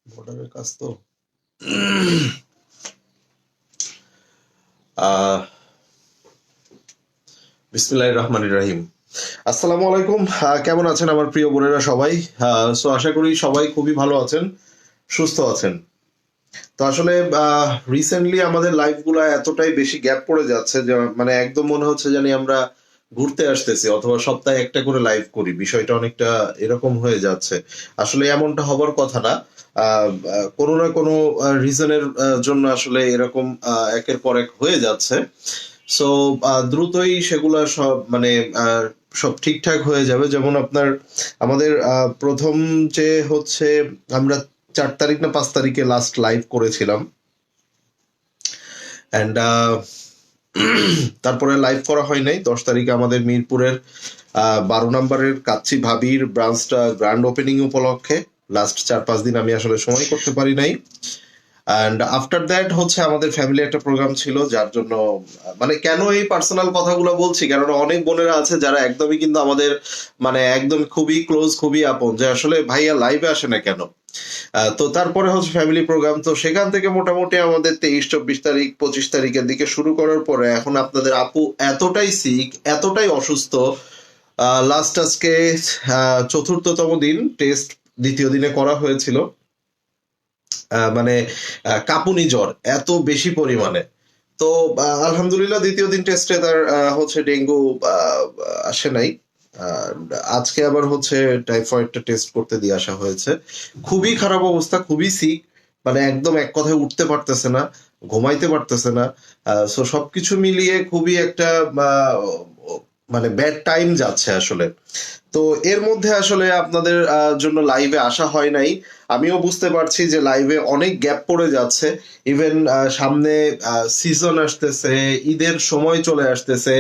বর্ডারের কাজ তো বিসমিল্লাহির রহমানির রহিম। আসসালামু আলাইকুম। কেমন আছেন আমার প্রিয় বোনেরা সবাই? সো আশা করি সবাই খুবই ভালো আছেন, সুস্থ আছেন। তো আসলে রিসেন্টলি আমাদের লাইফ গুলা এতটাই বেশি গ্যাপ পড়ে যাচ্ছে যে মানে একদম মনে হচ্ছে জানি আমরা ঘুরতে আসতেছি অথবা সপ্তাহে একটা করে লাইভ করি, বিষয়টা অনেকটা এরকম হয়ে যাচ্ছে। আসলে এমনটা হবার কথা না। কোনো না কোনো রিজনের জন্য আসলে এরকম একের পর এক হয়ে যাচ্ছে। সো দ্রুতই সেগুলা সব মানে সব ঠিকঠাক হয়ে যাবে। যেমন আপনার আমাদের প্রথম যে হচ্ছে আমরা 4 তারিখ না 5 তারিখে লাস্ট লাইভ করেছিলাম, অ্যান্ড তারপরে লাইভ করা হয় নাই। 10 তারিখে আমাদের মিরপুরের 12 নম্বরের কাচ্চি ভাবির ব্রাঞ্চটা গ্র্যান্ড ওপেনিং উপলক্ষে লাস্ট 4-5 দিন আমি আসলে সময় করতে পারি নাই। অ্যান্ড আফটার দ্যাট হচ্ছে আমাদের ফ্যামিলি একটা প্রোগ্রাম ছিল, যার জন্য মানে কেন এই পার্সোনাল কথাগুলো বলছি, কেননা অনেক বোনেরা আছে যারা একদমই কিন্তু আমাদের মানে একদম খুবই ক্লোজ, খুবই আপন, যে আসলে ভাইয়া লাইভে আসে না কেন। তো তারপরে হচ্ছে ফ্যামিলি প্রোগ্রাম, তো সেখান থেকে মোটামুটি আমাদের 23-24 তারিখ 25 তারিখের দিকে শুরু করার পরে এখন আপনাদের আপু এতটাই সিক, এতটাই অসুস্থ। লাস্ট আজকে 4র্থতম দিন টেস্ট, দ্বিতীয় দিনে করা হয়েছিল। মানে কাঁপুনি জ্বর এত বেশি পরিমাণে। তো আলহামদুলিল্লাহ দ্বিতীয় দিন টেস্টে তার হচ্ছে ডেঙ্গু আসে নাই। আজকে আবার হচ্ছে টাইফয়েডটা টেস্ট করতে দিয়ে আসা হয়েছে। খুবই খারাপ অবস্থা, খুবই সিক, মানে একদম এক কথায় উঠতে পারতেছে না, ঘুমাইতে পারতেছে না। সো সবকিছু মিলিয়ে খুবই একটা মানে ব্যাড টাইম যাচ্ছে আসলে। তো এর মধ্যে আসলে আপনাদের জন্য লাইভে আসা হয় নাই। আমিও বুঝতে পারছি যে লাইভে অনেক গ্যাপ পড়ে যাচ্ছে। ইভেন সামনে সিজন আসতেছে, ঈদের সময় চলে আসতেছে,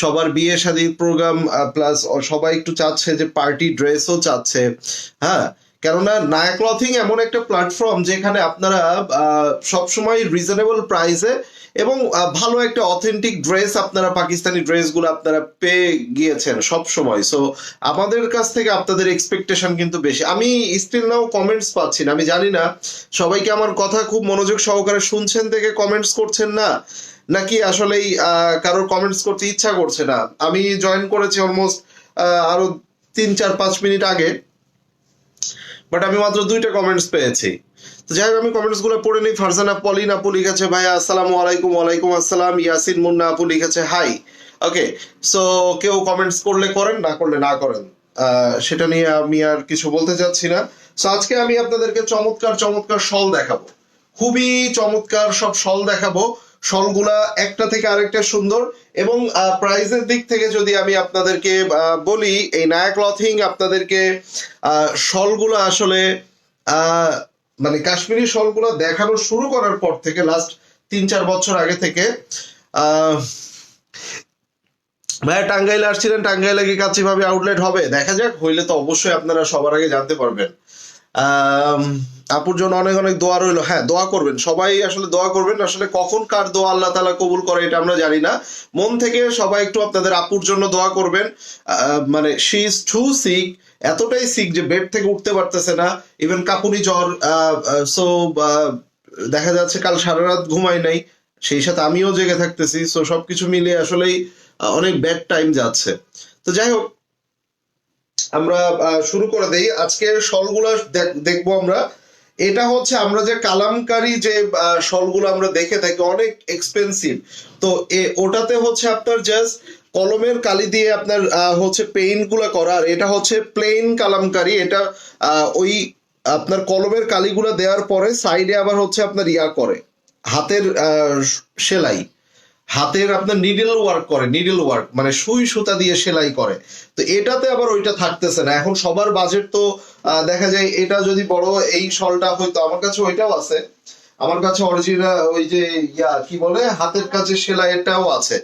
সবার বিয়ে শাদীর প্রোগ্রাম, প্লাস সবাই একটু চাচ্ছে যে পার্টি ড্রেসও চাচ্ছে। হ্যাঁ, কেননা নায়া ক্লথিং এমন একটা প্ল্যাটফর্ম যেখানে আপনারা সবসময় রিজনেবল প্রাইসে এবং ভালো একটা অথেন্টিক ড্রেস, আপনারা পাকিস্তানি ড্রেসগুলো আপনারা পেয়ে গিয়েছেন সব সময়। সো আমাদের কাছ থেকে আপনাদের এক্সপেকটেশন কিন্তু বেশি। আমি স্টিল নাও কমেন্টস পাচ্ছি না, আমি জানি না সবাইকে আমার কথা খুব মনোযোগ সহকারে শুনছেন থেকে কমেন্টস করছেন না, নাকি আসলেই কারোর কমেন্টস করতে ইচ্ছা করছে না। আমি জয়েন করেছি অলমোস্ট আরো 3-4-5 মিনিট আগে, বাট আমি মাত্র 2টা কমেন্টস পেয়েছি। তো যাই হোক, আমি কমেন্টস গুলো পড়ে নিই। ফারজানা পলিন আপু লিখেছে ভাইয়া আসসালামু আলাইকুম। ওয়ালাইকুম আসসালাম। ইয়াসিন মুন্না আপু লিখেছে হাই। ওকে, সো কেউ কমেন্টস করলে করেন, না করলে না করেন, সেটা নিয়ে আমি আর কিছু বলতে চাচ্ছি না। সো আজকে আমি আপনাদেরকে চমৎকার চমৎকার শল দেখাবো, খুবই চমৎকার সব শল দেখাবো। শলগুলা একটা থেকে আরেকটা সুন্দর, এবং প্রাইসের দিক থেকে যদি আমি আপনাদেরকে বলি, এই নায়া ক্লথিং আপনাদেরকে শলগুলো আসলে মানে কাশ্মীরি শলগুলো দেখানো শুরু করার পর থেকে লাস্ট 3-4 বছর আগে থেকে ভাইয়া টাঙ্গাইলে আসছিলেন, টাঙ্গাইলে কি কাচ্চি ভাবি আউটলেট হবে? দেখা যাক, হইলে তো অবশ্যই আপনারা সবার আগে জানতে পারবেন। আপুর জন্য অনেক অনেক দোয়া রইলো। হ্যাঁ, দোয়া করবেন, সবাই আসলে দোয়া করবেন। আসলে কখন কার দোয়া আল্লাহ তাআলা কবুল করে এটা আমরা জানি না। মন থেকে সবাই একটু আপনাদের আপুর জন্য দোয়া করবেন। মানে শি ইজ টু সিক, এতটাই সিক যে বেড থেকে উঠতে পারতেছে না, ইভেন কাঁপুনি জ্বর। সো দেখা যাচ্ছে কাল সারা রাত ঘুমাই নাই, সেই সাথে আমিও জেগে থাকতেছি। সো সবকিছু মিলিয়ে আসলেই অনেক ব্যাড টাইম যাচ্ছে। তো যাই হোক, আমরা শুরু করে দেই। আজকের শলগুলো দেখবো আমরা। এটা হচ্ছে আমরা যে কালামকারী যে শলগুলো আমরা দেখে থাকি অনেক এক্সপেন্সিভ, তো ওটাতে হচ্ছে আপনার জাস্ট কলমের কালি দিয়ে আপনার হচ্ছে পেইন্ট গুলা করা, আর এটা হচ্ছে প্লেন কালামকারী। এটা ওই আপনার কলমের কালিগুলা দেওয়ার পরে সাইডে আবার হচ্ছে আপনার ইয়া করে হাতের সেলাই। হাতের আপনার নিডল ওয়ার্ক করে, নিডল ওয়ার্ক মানে সুই সুতা দিয়ে সেলাই করে। তো এটাতে আবার ওইটা থাকতেছে না। এখন সবার বাজেট তো দেখা যায় এটা যদি বড় এই শলটা হয়তো, আমার কাছে ওইটাও আছে, আমার কাছে অরিজিনাল ওই যে কি বলে হাতের কাছে সেলাইটাও আছে।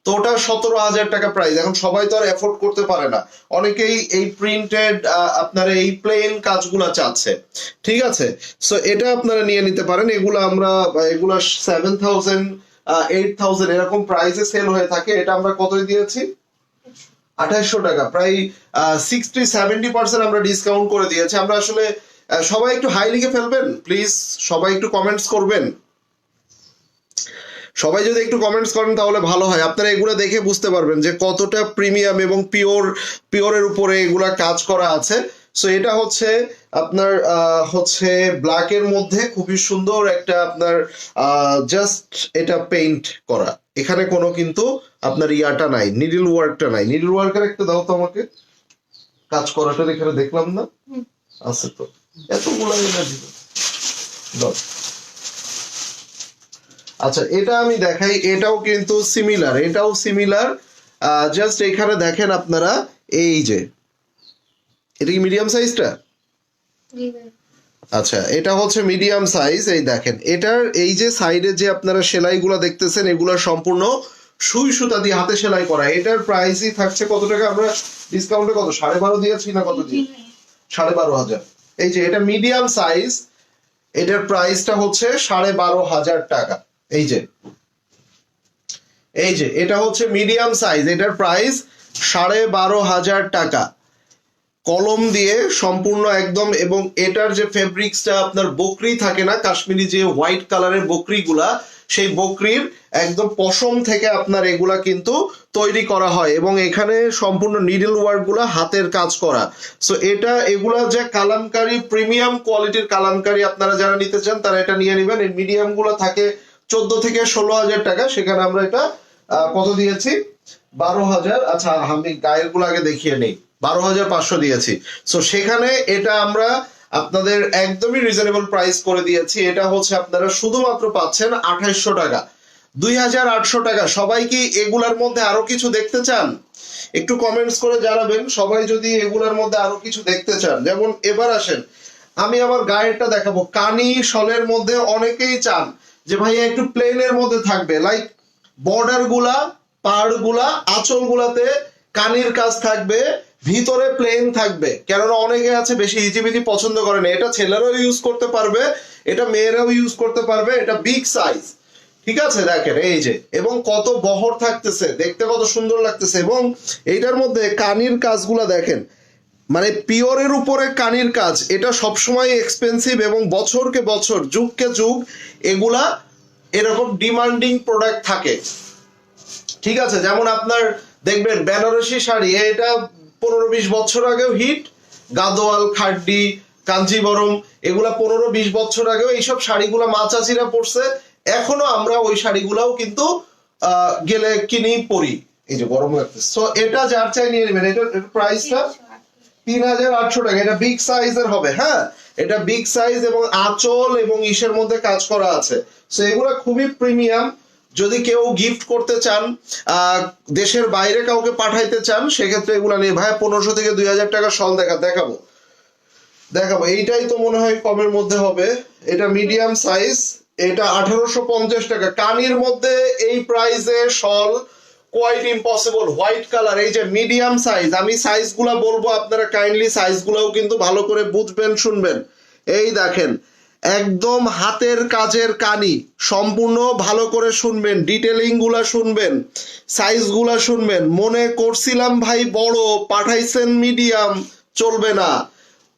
তো ওটা 17,000 টাকা প্রাইস। এখন সবাই তো আর এফোর্ড করতে পারে না, অনেকেই এই প্রিন্টেড আপনার এই প্লেন কাজগুলা চাচ্ছে। ঠিক আছে, সো এটা আপনারা নিয়ে নিতে পারেন। এগুলা 7,000 8,000 এরকম প্রাইসে সেল হয়ে থাকে। এটা আমরা কতই দিয়েছি? 2800 টাকা, প্রায় 60-70% আমরা ডিসকাউন্ট করে দিয়েছি। আমরা আসলে সবাই একটু হাই লিখে ফেলবেন প্লিজ, সবাই একটু কমেন্টস করবেন। সবাই যদি একটু কমেন্টস করেন তাহলে ভালো হয়। আপনারা এগুলো দেখে বুঝতে পারবেন যে কতটা প্রিমিয়াম এবং পিওরের উপরে এগুলা কাজ করা আছে। সো এটা হচ্ছে আপনার হচ্ছে ব্ল্যাকের মধ্যে খুবই সুন্দর একটা আপনার জাস্ট এটা পেইন্ট করা, এখানে কোনো কিন্তু আপনার ইয়াটা নাই, নিডল ওয়ার্কটা নাই। নিডল ওয়ার্কের একটা দাও তো আমাকে, কাজ করাটা এখানে দেখলাম না, আছে তো এতগুলো দাও। আচ্ছা, এটা আমি দেখাই, এটাও কিন্তু সিমিলার, এটাও সিমিলার। জাস্ট এখানে দেখেন আপনারা, এই যে এটা কি মিডিয়াম সাইজটা? আচ্ছা, এটা হচ্ছে মিডিয়াম সাইজ। এই দেখেন এটার এই যে সাইডে যে আপনারা সেলাইগুলো দেখতেছেন, এগুলো সম্পূর্ণ সুই সুতা দিয়ে হাতে সেলাই করা। এটার প্রাইসই থাকছে কত টাকা? আমরা ডিসকাউন্টে কত 12.5 দিয়েছি না কত দিয়ে? 12,500। এই যে এটা মিডিয়াম সাইজ, এটার প্রাইসটা হচ্ছে 12,500 টাকা। এই যে এটা হচ্ছে মিডিয়াম সাইজ, এটার প্রাইস 12,500 টাকা। কলম দিয়ে সম্পূর্ণ একদম, এবং এটার যে ফেব্রিক্সটা আপনার বকরি থাকে না, কাশ্মীরি যে হোয়াইট কালারের বকরিগুলা, সেই বকরির একদম পশম থেকে আপনার এগুলা কিন্তু তৈরি করা হয়, এবং এখানে সম্পূর্ণ নিডল ওয়ার্ক গুলা হাতের কাজ করা। সো এগুলা যে কালামকারী, প্রিমিয়াম কোয়ালিটির কালামকারী আপনারা যারা নিতে চান তারা এটা নিয়ে নেবেন। এই মিডিয়াম গুলা থাকে 14 থেকে 16,000 টাকা, সেখানে আমরা এটা কত দিয়েছি? 12,000। আচ্ছা, আমি গায়ের গুলো আগে দেখিয়ে নেই, 12,500 দিয়েছি। সো সেখানে এটা আমরা আপনাদের একদমই রিজনেবল প্রাইস করে দিয়েছি। এটা হচ্ছে আপনারা শুধুমাত্র পাচ্ছেন 2800 টাকা, 2,800 টাকা। সবাই কি এগুলার মধ্যে আরো কিছু দেখতে চান? একটু কমেন্টস করে জানাবেন সবাই যদি এগুলার মধ্যে আরো কিছু দেখতে চান। যেমন এবার আসেন, আমি আমার গায়েরটা দেখাবো। কানি শলের মধ্যে অনেকেই চান যে ভাইয়া একটু প্লেনের মধ্যে থাকবে, লাইক বর্ডার গুলা, পাড় গুলা, আঁচল গুলাতে কানির কাজ থাকবে, ভিতরে প্লেন থাকবে। কেননা অনেকে আছে বেশি হিজিবিজি পছন্দ করে না। এটা ছেলেরাও ইউজ করতে পারবে, এটা মেয়েরাও ইউজ করতে পারবে। এটা বিগ সাইজ, ঠিক আছে? দেখেন এই যে, এবং কত বহর থাকতেছে, দেখতে কত সুন্দর লাগতেছে। এবং এইটার মধ্যে কানির কাজগুলা দেখেন, মানে পিওরের উপরে কানির কাজ। এটা সবসময় এক্সপেন্সিভ, এবং বছরকে বছর, যুগকে যুগ এগুলা এরকম ডিমান্ডিং প্রোডাক্ট থাকে। ঠিক আছে, যেমন আপনার দেখবেন বেনারসি শাড়ি, এটা 15-20 বছর আগেও হিট। গাদোয়াল, খাড্ডি, কাঞ্জিবরম, এগুলা 15-20 বছর আগেও এইসব শাড়িগুলা মা চাচিরা পরছে। এখনো আমরা ওই শাড়িগুলাও কিন্তু গেলে কিনি, পরি। এই যে গরম লাগতেছে। সো এটা যার চাই নিয়ে নেবেন। এটার প্রাইসটা 3,800 টাকা। এটা বিগ সাইজের হবে, হ্যাঁ, এটা বিগ সাইজ, এবং আঁচল এবং ইসের মধ্যে কাজ করা আছে। সো এগুলা খুবই প্রিমিয়াম। যদি কেউ গিফট করতে চান, দেশের বাইরে কাউকে পাঠাইতে চান, সেক্ষেত্রে এগুলা নিয়ে ভাই 1500 থেকে 2,000 টাকা শল দেখাবো। এইটাই তো মনে হয় কমের মধ্যে হবে। এটা মিডিয়াম সাইজ, এটা 1850 টাকা। কানির মধ্যে এই প্রাইসে শল কোয়াইট ইম্পসিবল। হোয়াইট কালার, এই যে মিডিয়াম সাইজ। আমি সাইজগুলা বলবো, আপনারা কাইন্ডলি সাইজগুলাও কিন্তু ভালো করে বুঝবেন, শুনবেন। এই দেখেন, একদম হাতের কাজের কানি, সম্পূর্ণ ভালো করে শুনবেন, ডিটেলিং গুলা শুনবেন, সাইজ গুলা শুনবেন। মনে করছিলাম ভাই বড়, পাঠাইছেন মিডিয়াম, চলবে না।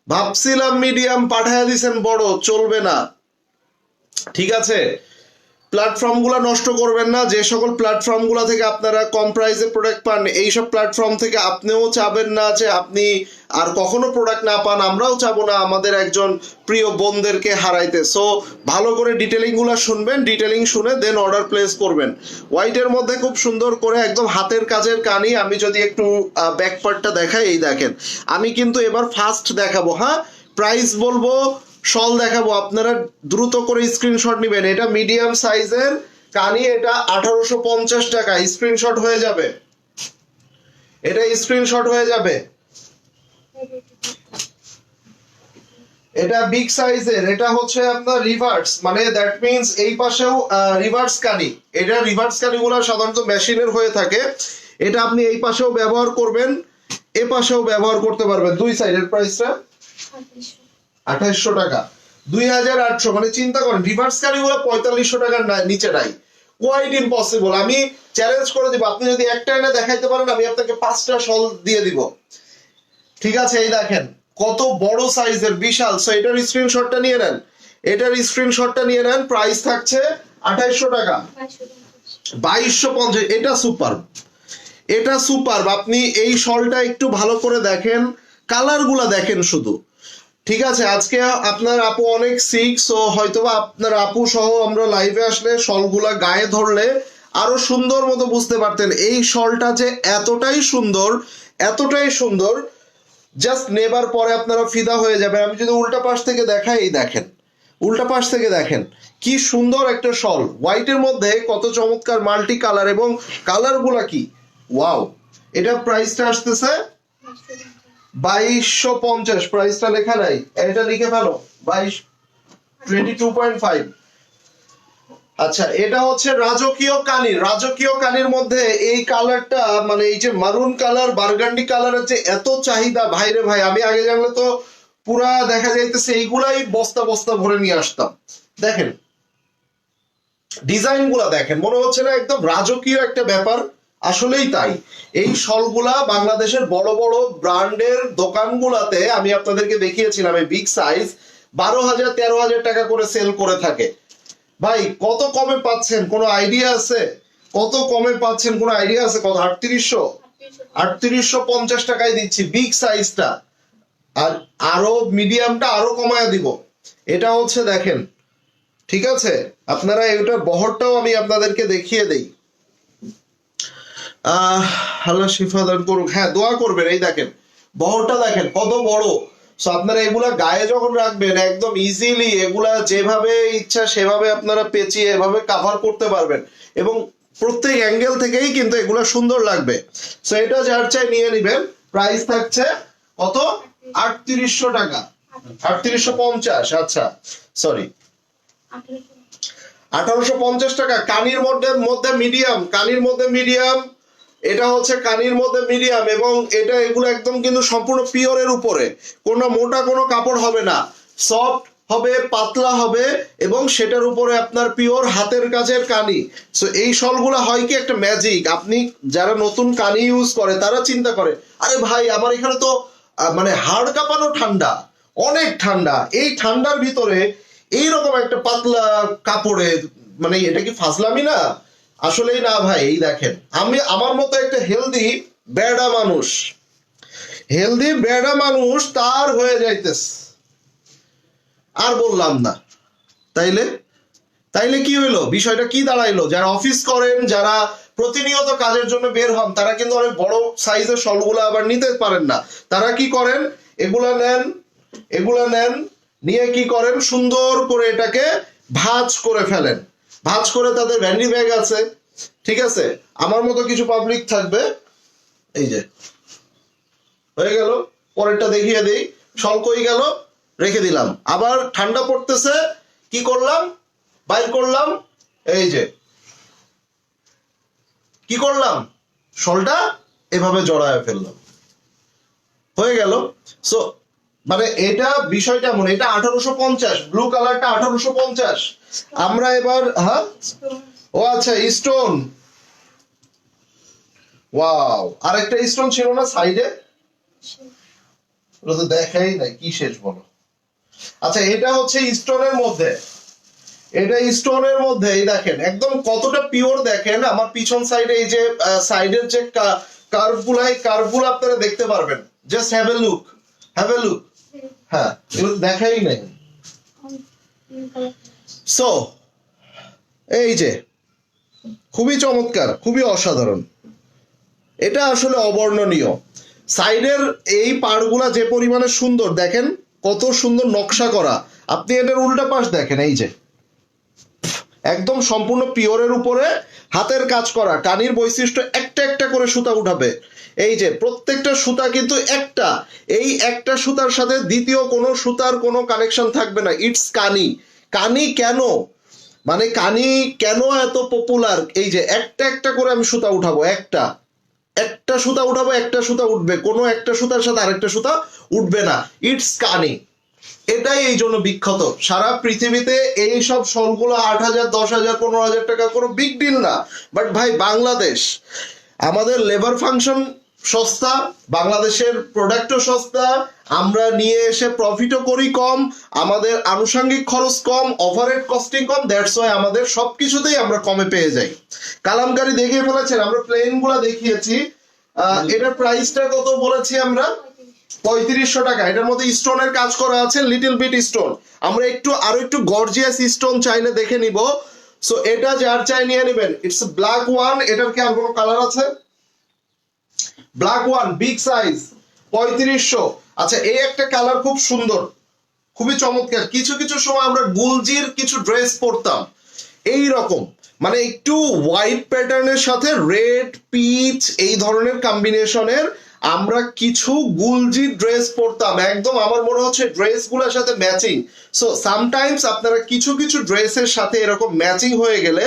ভাবছিলাম মিডিয়াম, পাঠাইয়া দিছেন বড়, চলবে না। ঠিক আছে, প্ল্যাটফর্ম গুলা নষ্ট করবেন না। যে সকল প্ল্যাটফর্ম গুলা থেকে আপনারা কম প্রাইসে প্রোডাক্ট পান, এইসব প্ল্যাটফর্ম থেকে আপনিও চাবেন না যে আপনি আর কখনো প্রোডাক্ট না পান। আমরাও চাবো না আমাদের একজন প্রিয় বোনদেরকে হারাইতে। সো ভালো করে ডিটেলিং গুলা শুনবেন, ডিটেলিং শুনে দেন অর্ডার প্লেস করবেন। হোয়াইটের মধ্যে খুব সুন্দর করে একদম হাতের কাজের কানি। আমি যদি একটু ব্যাক পার্টটা দেখাই, এই দেখেন, আমি কিন্তু এবার ফার্স্ট দেখাবো, হ্যাঁ, প্রাইস বলবো, শল দেখাবো। আপনারা দ্রুত করে স্ক্রিনশট নেবেন। এটা মিডিয়াম সাইজের কানি, এটা 1850 টাকা। স্ক্রিনশট হয়ে যাবে, এটা স্ক্রিনশট হয়ে যাবে। এটা বিগ সাইজের, এটা হচ্ছে আপনার রিভার্স, মানে দ্যাট মিনস এই পাশেও রিভার্স কানি। এটা রিভার্স কানিগুলো সাধারণত মেশিনের হয়ে থাকে। এটা আপনি এই পাশেও ব্যবহার করবেন, এ পাশেও ব্যবহার করতে পারবেন। দুই সাইডের প্রাইসটা 2800 টাকা, 2800। মানে চিন্তা করেন রিভার্স কানিগুলো 4500 টাকার নিচে নাই। Quite impossible. আমি চ্যালেঞ্জ করে দিব, আপনি যদি একটা এনে দেখাইতে পারেন আমি আপনাকে 5টা শল দিয়ে দিব। ঠিক আছে, এই দেখেন কত বড় সাইজের, বিশাল। সো এটার স্ক্রিনশটটা নিয়ে নেন, এটার স্ক্রিনশটটা নিয়ে নেন। প্রাইস থাকছে 2800 টাকা, 2250। এটা সুপার, এটা সুপার। আপনি এই শলটা একটু ভালো করে দেখেন, কালারগুলা দেখেন শুধু। ঠিক আছে, আজকে আপনার আপু অনেক সিক, সো হয়তোবা আপনার আপু সহ আমরা লাইভে আসলে শলগুলা গায়ে ধরলে আরো সুন্দর মতো বুঝতে পারতেন। এই শলটা যে এতটাই সুন্দর, এতটাই সুন্দর, জাস্ট নেবার পরে আপনারা ফিদা হয়ে যাবে। আমি যদি উল্টা পাশ থেকে দেখাই, এই দেখেন, উল্টা পাশ থেকে দেখেন কি সুন্দর একটা শল, হোয়াইটের মধ্যে কত চমৎকার মাল্টি কালার, এবং কালারগুলা কি ওয়াও। এটা প্রাইসটা আসতেছে 2250। প্রাইসটা লেখা নাই, এটা লিখে ফেলো, 22.5। আচ্ছা, এটা হচ্ছে রাজকীয় কানি। রাজকীয় কানির মধ্যে এই কালারটা, মানে এই যে মারুন কালার, বার্গান্ডি কালারের যে এত চাহিদা, ভাইরে ভাই, আমি আগে জানলে তো পুরা দেখা যাইতেছে এইগুলাই বস্তা বস্তা ভরে নিয়ে আসতাম। দেখেন ডিজাইন গুলা দেখেন, মনে হচ্ছে না একদম রাজকীয় একটা ব্যাপার? আসলেই তাই। এই শলগুলা বাংলাদেশের বড় বড় ব্র্যান্ডের দোকানগুলাতে আমি আপনাদেরকে দেখিয়েছিলাম, এই বিগ সাইজ 12,000 13,000 টাকা করে সেল করে থাকে। ভাই কত কমে পাচ্ছেন কোনো আইডিয়া আছে? কত কমে পাচ্ছেন কোনো আইডিয়া আছে? কত? 3850 টাকায় দিচ্ছি বিগ সাইজটা, আর আরো মিডিয়ামটা আরো কমায় দিব। এটা হচ্ছে দেখেন, ঠিক আছে, আপনারা এটা বহরটাও আমি আপনাদেরকে দেখিয়ে দেই। আল্লাহ শিফা দান করুক। হ্যাঁ, দোয়া করবেন। এই দেখেন বহরটা দেখেন কত বড়। সো আপনারা এগুলা গায়ে যখন রাখবেন একদম ইজিলি এগুলা যেভাবে ইচ্ছা সেভাবে আপনারা পেঁচিয়ে এভাবে কাভার করতে পারবেন, এবং প্রত্যেক অ্যাঙ্গেল থেকেই কিন্তু এগুলা সুন্দর লাগবে। সো এটা যার চাই নিয়ে নিবেন। প্রাইস থাকছে কত? 3800 টাকা, 3850। আচ্ছা সরি, 1850 টাকা। কানির মধ্যে মিডিয়াম, কানির মধ্যে মিডিয়াম। এটা হচ্ছে কানির মধ্যে মিডিয়াম, এবং এটা এগুলো একদম কিন্তু সম্পূর্ণ পিওরের উপরে, কোনো মোটা কোনো কাপড় হবে না, সফট হবে, পাতলা হবে, এবং সেটার উপরে আপনার পিওর হাতের কাজের কানি। সো এই শলগুলো হয় কি একটা ম্যাজিক। আপনি যারা নতুন কানি ইউজ করে তারা চিন্তা করে, আরে ভাই আমার এখানে তো মানে হাড় কাঁপানো ঠান্ডা, অনেক ঠান্ডা, এই ঠান্ডার ভিতরে এইরকম একটা পাতলা কাপড়ে, মানে এটা কি ফাজলামি না? আসলেই না ভাই। এই দেখেন, আমি আমার মতো একটা হেলদি বেড়া মানুষ, হেলদি বেড়া মানুষ তার হয়ে যাইতেছে, আর বললাম না। তাইলে তাইলে কি হইলো? বিষয়টা কি দাঁড়াইলো? যারা অফিস করেন, যারা প্রতিনিয়ত কাজের জন্য বের হন, তারা কিন্তু অনেক বড় সাইজের শলগুলো আবার নিতে পারেন না। তারা কি করেন? এগুলা নেন, এগুলা নেন, নিয়ে কি করেন? সুন্দর করে এটাকে ভাঁজ করে ফেলেন। ভাঁজ করে তাদের ভ্যান্ডি ব্যাগ আছে, ঠিক আছে, আমার মতো কিছু পাবলিক থাকবে। এই যে হয়ে গেল, পরেরটা দেখিয়ে দিই। শল কই গেল? রেখে দিলাম। আবার ঠান্ডা পড়তেছে, কি করলাম? বাইর করলাম, এই যে কি করলাম? শলটা এভাবে জড়ায় ফেললাম, হয়ে গেল। সো মানে এটা বিষয়টা এমন, এটা 1850, ব্লু কালারটা 1850। আমরা এবার, হ্যাঁ, ও আচ্ছা, স্টোন, ওয়াও, আরেকটা স্টোন ছিল না সাইডে? ওটা তো দেখাই নাই, কি শেষ বলো। আচ্ছা, এটা হচ্ছে স্টোনের মধ্যে, এটা স্টোনের মধ্যে। এই দেখেন একদম কতটা পিওর, দেখেন আমার পিছন সাইডে এই যে সাইডের যে কার্ভগুলো, এই কার্ভগুলো আপনারা দেখতে পারবেন। Just have a look, have a look. হ্যাঁ, এগুলো দেখাই নাই। সো এই যে খুবই চমৎকার, খুবই অসাধারণ, এটা আসলে অবর্ণনীয়। সাইডের এই পাড়গুলা যে পরিমাণে সুন্দর, দেখেন কত সুন্দর নকশা করা। আপনি এটার উল্টা পাশ দেখেন, এই যে একদম সম্পূর্ণ পিওরের উপরে হাতের কাজ করা, কানির বৈশিষ্ট্য, একটা একটা করে সুতা উঠাবে। এই যে প্রত্যেকটা সুতা কিন্তু একটা, এই একটা সুতার সাথে দ্বিতীয় কোনো সুতার কোনো কানেকশন থাকবে না। ইটস কানি। কানি কেন, মানে কানি কেন এত পপুলার? এই যে একটা একটা করে আমি সুতা উঠাবো, একটা একটা সুতা উঠাবো, একটা সুতা উঠবে, কোনো একটা সুতার সাথে আরেকটা সুতা উঠবে না। ইটস কানি। এটাই এই জন্য বিখ্যাত সারা পৃথিবীতে। এই সব শলগুলো 8,000, 10,000, 15,000 টাকা কোনো বিগ ডিল না। বাট ভাই বাংলাদেশ, আমাদের লেবার ফাংশন সস্তা, বাংলাদেশের প্রোডাক্টও সস্তা, আমরা নিয়ে এসে প্রফিটও করি কম, আমাদের আনুষঙ্গিক খরচ কম, ওভারহেড কস্টিং কম, দ্যাটস ওয়াই আমাদের সবকিছুতেই আমরা কমে পেয়ে যাই। কালামকারী দেখিয়ে ফেলেছেন, আমরা প্লেন গুলা দেখিয়েছি। এটার প্রাইসটা কত বলেছি আমরা? 3500 টাকা। এটার মধ্যে স্টোনের কাজ করা আছে, লিটল বিট স্টোন। আমরা একটু আরো একটু গর্জিয়াস স্টোন চাইলে দেখে নিব। সো এটা যার চাই নিয়ে নেবেন। It's black one. এটার কি আর কোনো কালার আছে? Black one big size, 3500। আচ্ছা, এই একটা কালার খুব সুন্দর, খুবই চমৎকার। কিছু কিছু সময় আমরা গুলজির কিছু ড্রেস পরতাম এই রকম, মানে একটু হোয়াইট প্যাটার্নের সাথে রেড, পিচ এই ধরনের কম্বিনেশনের আমরা কিছু গুলজি ড্রেস পরতাম, একদম আমার মনে হচ্ছে ড্রেসগুলোর সাথে ম্যাচিং। সো সামটাইমস আপনারা কিছু কিছু ড্রেসের সাথে এরকম ম্যাচিং হয়ে গেলে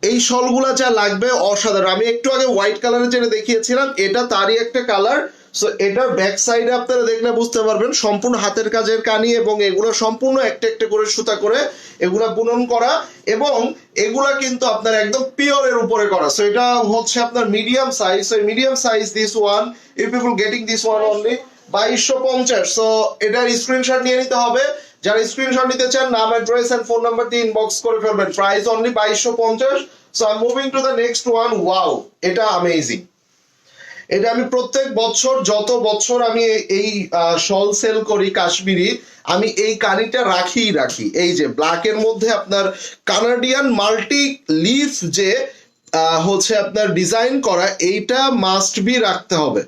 এই শলগুলা যা লাগবে অসাধারণ। আমি একটু আগে হোয়াইট কালারের যেটা দেখিয়েছিলাম, এটা তারই একটা কালার। সো এটার ব্যাক সাইডে আপনারা দেখলে বুঝতে পারবেন সম্পূর্ণ হাতের কাজের কানি, এবং এগুলো সম্পূর্ণ একটা একটা করে সুতা করে এগুলা বুনন করা, এবং এগুলা কিন্তু আপনার একদম পিওরের উপরে করা। সো এটা হচ্ছে আপনার medium size. So medium size this one, if people getting this one only 2250। So এটার স্ক্রিনশট নিয়ে নিতে হবে। যারা স্ক্রিনশট নিতে চান, নাম, অ্যাড্রেস এন্ড ফোন নাম্বার দিয়ে ইনবক্স করে ফেলবেন। Price only 2250। So I am moving to the next one. Wow, এটা অ্যামেজিং। এটা আমি প্রত্যেক বছর, যত বছর আমি এই শল সেল করি কাশ্মীরি, আমি এই কানিটা রাখি। এই যে ব্ল্যাকের মধ্যে আপনার কানাডিয়ান মাল্টি লিফ যে হচ্ছে আপনার ডিজাইন করা, এইটা মাস্ট বি রাখতে হবে।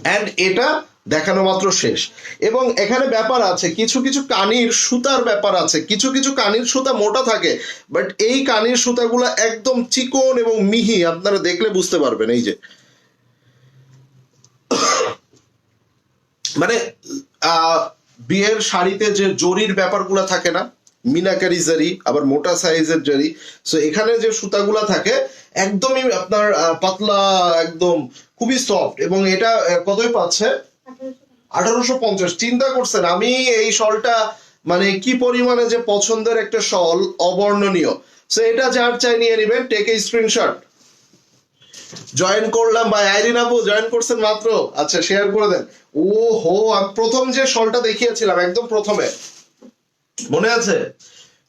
অ্যান্ড এটা দেখানো মাত্র শেষ। এবং এখানে ব্যাপার আছে, কিছু কিছু কানির সুতার ব্যাপার আছে, কিছু কিছু কানির সুতা মোটা থাকে, বাট এই কানির সুতাগুলো একদম চিকন এবং মিহি, আপনারা দেখলে বুঝতে পারবেন। এই যে মানে বিয়ের শাড়িতে যে জরির ব্যাপারগুলো থাকে না, মিনাকারি জারি, আবার মোটা সাইজের জারি, সো এখানে যে সুতাগুলা থাকে একদমই আপনার পাতলা, একদম খুবই সফট। এবং এটা কতই পাচ্ছে? 1850। চিন্তা করছেন আমি এই শলটা মানে কি পরিমাণে যে পছন্দের একটা শল, অবর্ণনীয়। সো এটা যার চাই নিয়ে নেবেন, টেক এ স্ক্রিনশট। জয়েন করলাম ভাই, আইরিন আপু জয়েন করছেন মাত্র। আচ্ছা, শেয়ার করে দেন। ও হো, আমি প্রথম যে শলটা দেখিয়েছিলাম একদম প্রথমে, মনে আছে?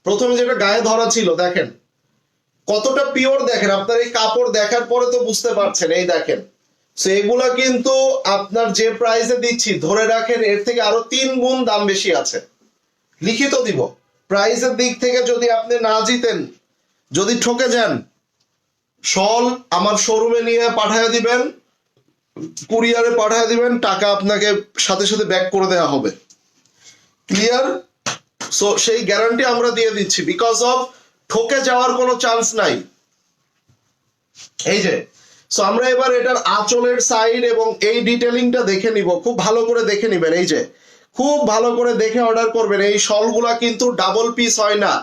প্রথমে যেটা গায়ে ধরা ছিল, দেখেন কতটা পিওর। দেখেন, আপনার এই কাপড় দেখার পরে তো বুঝতে পারছেন। এই দেখেন, সো এগুলা কিন্তু আপনার যে প্রাইসে দিচ্ছি, ধরে রাখেন এর থেকে আরো 3 গুণ দাম বেশি আছে। লিখিত দিব, প্রাইসের দিক থেকে যদি আপনি না জিতেন, যদি ঠকে যান, শল আমার শোরুমে নিয়ে পাঠায় দিবেন, কুরিয়ারে পাঠায় দিবেন, টাকা আপনাকে সাথে সাথে ব্যাক করে দেওয়া হবে। ক্লিয়ার? সো সেই গ্যারান্টি আমরা দিয়ে দিচ্ছি, বিকজ অফ ঠকে যাওয়ার কোনো চান্স নাই। এই যে, সো আমরা এবার এটার আঁচলের সাইড এবং এই ডিটেলিংটা দেখে নিব, খুব ভালো করে দেখে নিবেন। এই যে খুব ভালো করে দেখে অর্ডার করবেন। এই শলগুলা কিন্তু ডাবল পিস হয় না,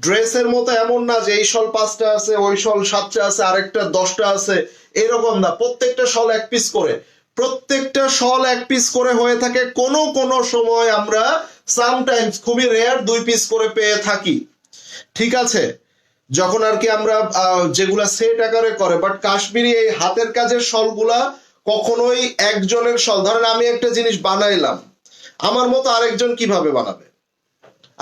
ড্রেসের মতো এমন না যে এই শল 5টা আছে, ওই শল 7টা আছে, আরেকটা 10টা আছে, এরকম না। প্রত্যেকটা শল 1 পিস করে, প্রত্যেকটা শল 1 পিস করে হয়ে থাকে। কোনো কোনো সময় আমরা সামটাইমস, খুবই রেয়ার, 2 পিস করে পেয়ে থাকি। ঠিক আছে, যখন আর কি আমরা যেগুলা সেট আকারে করে। বাট কাশ্মীরি এই হাতের কাজের শলগুলা কখনোই একজনের শল, ধরেন আমি একটা জিনিস বানাইলাম, আমার মতো আরেকজন কিভাবে বানাবে?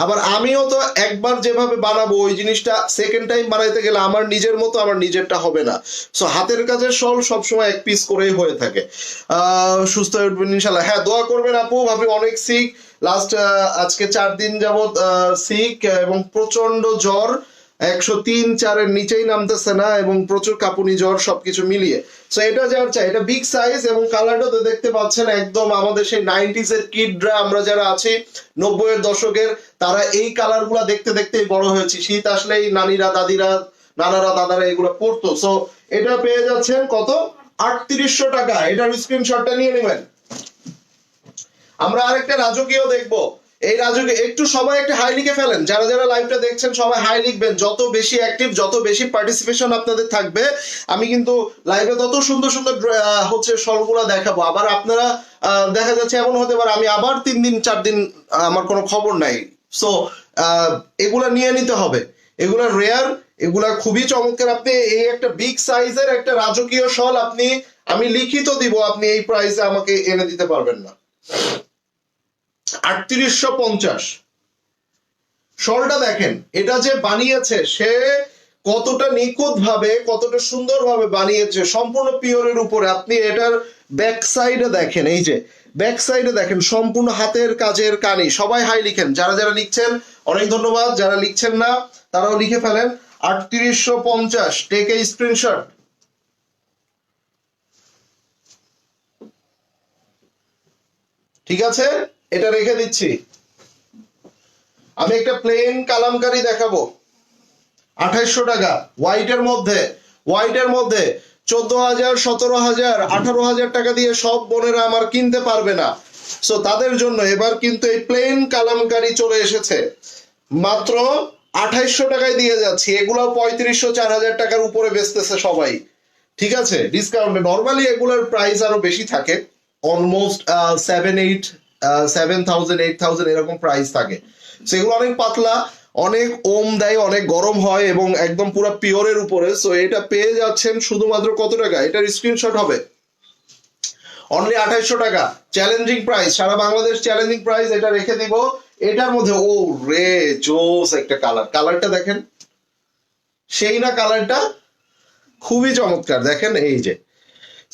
আবার আমিও তো একবার যেভাবে বানাবো ওই জিনিসটা সেকেন্ড টাইম বানাইতে গেলে আমার নিজের মতো আমার নিজেরটা হবে না। সো হাতের কাজের শল সবসময় 1 পিস করেই হয়ে থাকে। সুস্থ হয়ে উঠবেন ইনশাল্লাহ। হ্যাঁ, দোয়া করবেন আপু। ভাবি অনেক সিক, লাস্ট আজকে 4 দিন যাবত সিক এবং প্রচন্ড জ্বর। 103-4 নিচেই নামতেছে না এবং প্রচুর কাঁপুনি জ্বর সবকিছু মিলিয়ে। সো এটা যার চাই, এটা বিগ সাইজ এবং কালারটা তো দেখতে পাচ্ছেন একদম আমাদের সেই 90s এর কিডরা আমরা যারা আছি 90 এর দশকের, তারা এই কালার গুলা দেখতে দেখতেই বড় হয়েছি। শীত আসলেই নানিরা দাদিরা নানারা দাদারা এগুলো পড়তো। সো এটা পেয়ে যাচ্ছেন কত? 3800 টাকা। এটার স্ক্রিনশটটা নিয়ে নেবেন। আমরা আরেকটা রাজকীয় দেখবো। এই রাজকীয় একটু সবাই একটা হাই লিখে ফেলেন, যারা যারা লাইভটা দেখছেন সবাই হাই লিখবেন। যত বেশি অ্যাক্টিভ, যত বেশি পার্টিসিপেশন আপনাদের থাকবে, আমি কিন্তু লাইভে তত সুন্দর সুন্দর হচ্ছে শলগুলা দেখাবো। আবার আপনারা দেখা যাচ্ছে এমন হতে পারে আমি আবার 3 দিন 4 দিন আমার কোনো খবর নাই। সো এগুলা নিয়ে নিতে হবে, এগুলা রেয়ার, এগুলা খুবই চমৎকার। আপনি এই একটা বিগ সাইজের একটা রাজকীয় শল আপনি, আমি লিখিত দিব, আপনি এই প্রাইসে আমাকে এনে দিতে পারবেন না। 3850। শলটা দেখেন, এটা যে বানিয়েছে সে কতটা নিখুঁত ভাবে, কতটা সুন্দর ভাবে বানিয়েছে, সম্পূর্ণ পিওরের উপরে। আপনি এটার ব্যাক সাইডে দেখেন, এই যে ব্যাক সাইডে দেখেন সম্পূর্ণ হাতের কাজের কানি। সবাই হাই লিখেন, যারা যারা লিখছেন অনেক ধন্যবাদ, যারা লিখছেন না তারাও লিখে ফেলেন। 3850, টেক এ স্ক্রিনশট। ঠিক আছে, এটা রেখে দিচ্ছি। আমি একটা প্লেন কালামকারী দেখাবো, 2800 টাকা, হোয়াইটের মধ্যে। হোয়াইটের মধ্যে 14,000, 17,000, 18,000 টাকা দিয়ে সব বোনেরা আমার কিনতে পারবে না। সো তাদের জন্য এবার কিন্তু এই প্লেন কালামকারী চলে এসেছে, মাত্র 2800 টাকায় দিয়ে যাচ্ছি। এগুলো 3500, 4000 টাকার উপরে বেচতেছে সবাই। ঠিক আছে, ডিসকাউন্টে। নর্মালি এগুলোর প্রাইস আরো বেশি থাকে, অলমোস্ট 7,000, 8,000 এরকম প্রাইস থাকে। সেগুলো অনেক পাতলা, অনেক ওম দেয়, অনেক গরম হয় এবং একদম পুরো পিওরের উপরে। সো এটা পেয়ে যাচ্ছেন শুধুমাত্র কত টাকা? এটার স্ক্রিনশট হবে অনলি 2800 টাকা। চ্যালেঞ্জিং প্রাইস, সারা বাংলাদেশ চ্যালেঞ্জিং প্রাইস। এটা রেখে দিব। এটার মধ্যে ও রে জোস একটা কালার, কালারটা দেখেন, সেই না কালারটা খুবই চমৎকার। দেখেন এই যে,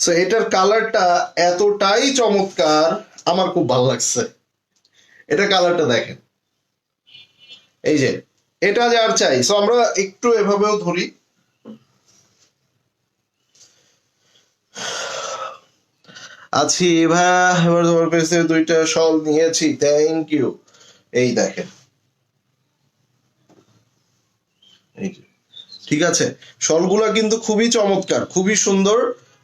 সো এটার কালারটা এতটাই চমৎকার, আমার খুব ভালো লাগছে। এটা কালারটা দেখেন, এই যে, এটা যার চাই। সো আমরা একটু এভাবেও ধরি। আছি ভাই, এবার তোমার কাছে 2টা শল নিয়েছি, থ্যাংক ইউ। এই দেখেন, এই যে, ঠিক আছে, শলগুলা কিন্তু খুবই চমৎকার, খুবই সুন্দর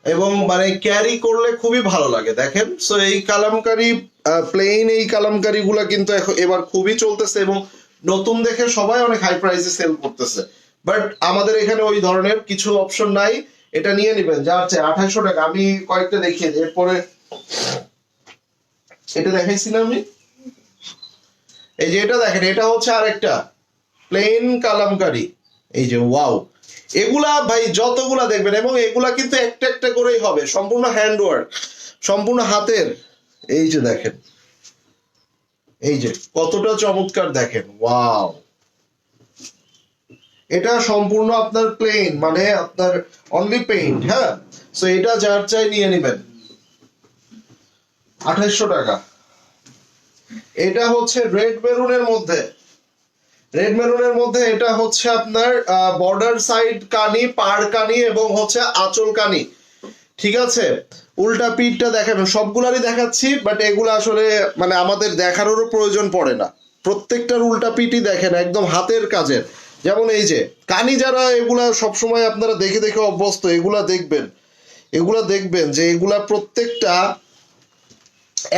এবং মানে ক্যারি করলে খুবই ভালো লাগে। দেখেন, সো এই কালামকারী প্লেন এই কালামকারী গুলা কিন্তু এবার খুবই চলতেছে এবং নতুন দেখে সবাই অনেক হাই প্রাইসে সেল করতেছে। বাট আমাদের এখানে ওই ধরনের কিছু অপশন নাই। এটা নিয়ে নেবেন, যা আছে 2800 টাকা। আমি কয়েকটা দেখিয়ে দিই। এরপরে এটা দেখাইছি না আমি, এই যে এটা দেখেন, এটা হচ্ছে আরেকটা প্লেন কালামকারী। এই যে ওয়াও, এগুলা ভাই যতগুলা দেখবেন, এবং এগুলা কিন্তু একটা একটা করেই হবে, সম্পূর্ণ হ্যান্ডওয়ার্ক, সম্পূর্ণ হাতের। এই যে দেখেন, এই যে কতটা চমৎকার দেখেন, ওয়াও। এটা সম্পূর্ণ আপনার প্লেন, মানে আপনার অনলি পেইন্ট। হ্যাঁ, সো এটা যার চাই নিয়ে নেবেন, 2800 টাকা। এটা হচ্ছে রেড মেরুনের মধ্যে, রেড মেরুনের মধ্যে এটা হচ্ছে আপনার বর্ডার সাইড কানি, পাড় কানি এবং হচ্ছে আঁচল কানি। ঠিক আছে, উল্টা পিঠটা দেখানো, সবগুলারই দেখাচ্ছি, বাট এগুলো আসলে মানে আমাদের দেখানোরও প্রয়োজন পড়ে না। প্রত্যেকটার উল্টা পিঠই দেখেন একদম হাতের কাজের। যেমন এই যে কানি, যারা এগুলা সবসময় আপনারা দেখে দেখে অভ্যস্ত, এগুলা দেখবেন, এগুলা দেখবেন যে এগুলা প্রত্যেকটা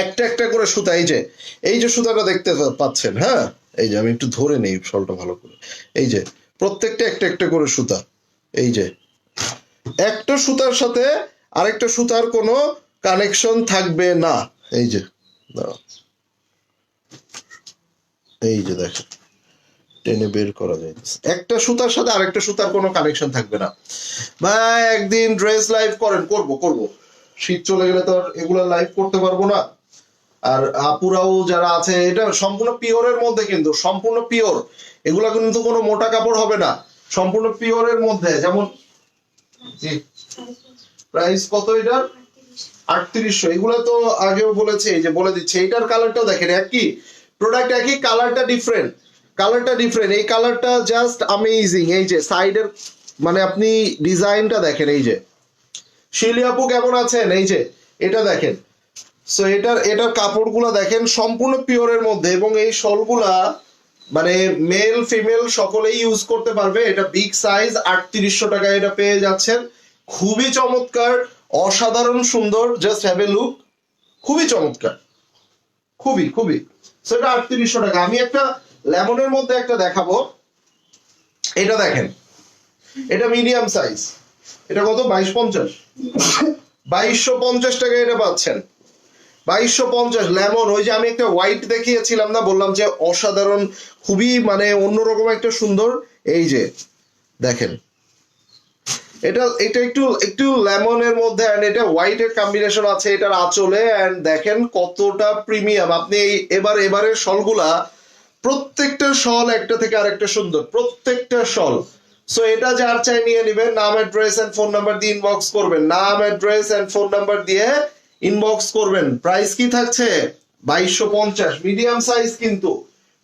একটা একটা করে সুতা। এই যে সুতাটা দেখতে পাচ্ছেন, হ্যাঁ, এই যে আমি একটু ধরে নেই শলটা ভালো করে। এই যে প্রত্যেকটা একটা একটা করে সুতা। এই যে একটা সুতার সাথে আরেকটা সুতার কোনো কানেকশন থাকবে না। এই যে এই যে দেখেন, টেনে বের করা যায়, একটা সুতার সাথে আরেকটা সুতার কোনো কানেকশন থাকবে না। ভাই একদিন ড্রেস লাইভ করেন, করব। শীত চলে গেলে তো এগুলা লাইভ করতে পারবো না। আর আপুরাও যারা আছে, এটা সম্পূর্ণ পিওরের মধ্যে, কিন্তু সম্পূর্ণ পিওর। এগুলা কিন্তু কোনো মোটা কাপড় হবে না, সম্পূর্ণ পিওরের মধ্যে। যেমন প্রাইস কত এটা? 3800। এগুলো তো আগেও বলেছে, এই যে বলে দিচ্ছে। এটার কালারটাও দেখেন, একই প্রোডাক্ট, একই কালারটা ডিফারেন্ট। কালারটা ডিফারেন্ট, এই কালারটা জাস্ট অ্যামেজিং। এই যে সাইডের মানে আপনি ডিজাইনটা দেখেন, এই যে শিলি আপু কেমন আছেন, এই যে এটা দেখেন। সো এটার কাপড়গুলো দেখেন সম্পূর্ণ পিওরের মধ্যে, এবং এই শলগুলা মানে মেল ফিমেল সকলেই ইউজ করতে পারবে। এটা বিগ সাইজ, 3800 টাকায় এটা পেয়ে যাচ্ছেন। খুবই চমৎকার, অসাধারণ সুন্দর, জাস্ট হ্যাভ এ লুক, খুবই চমৎকার, খুবই খুবই। সো এটা 3800 টাকা। আমি একটা লেমনের মধ্যে একটা দেখাবো, এটা দেখেন, এটা মিডিয়াম সাইজ, এটা কত, 2250, 2250 টাকা এটা পাচ্ছেন, 2250 লেমন। ওই যে আমি একটা হোয়াইট দেখিয়েছিলাম না, বললাম যে অসাধারণ, খুবই মানে অন্যরকম একটা সুন্দর। এই যে দেখেন, এটা এটা একটু একটু লেমনের মধ্যে, এন্ড এটা হোয়াইটের কম্বিনেশন আছে এটার আঁচলে, এন্ড দেখেন কতটা প্রিমিয়াম। আপনি এবারের শলগুলা প্রত্যেকটা শল একটা থেকে আরেকটা সুন্দর, প্রত্যেকটা শল। সো এটা যার চাই নিয়ে নেবেন, নাম অ্যাড্রেস এন্ড ফোন নাম্বার দিয়ে ইনবক্স করবেন, নাম অ্যাড্রেস এন্ড ফোন নাম্বার দিয়ে ইনবক্স করবেন। প্রাইস কি থাকছে, 2250, মিডিয়াম সাইজ, কিন্তু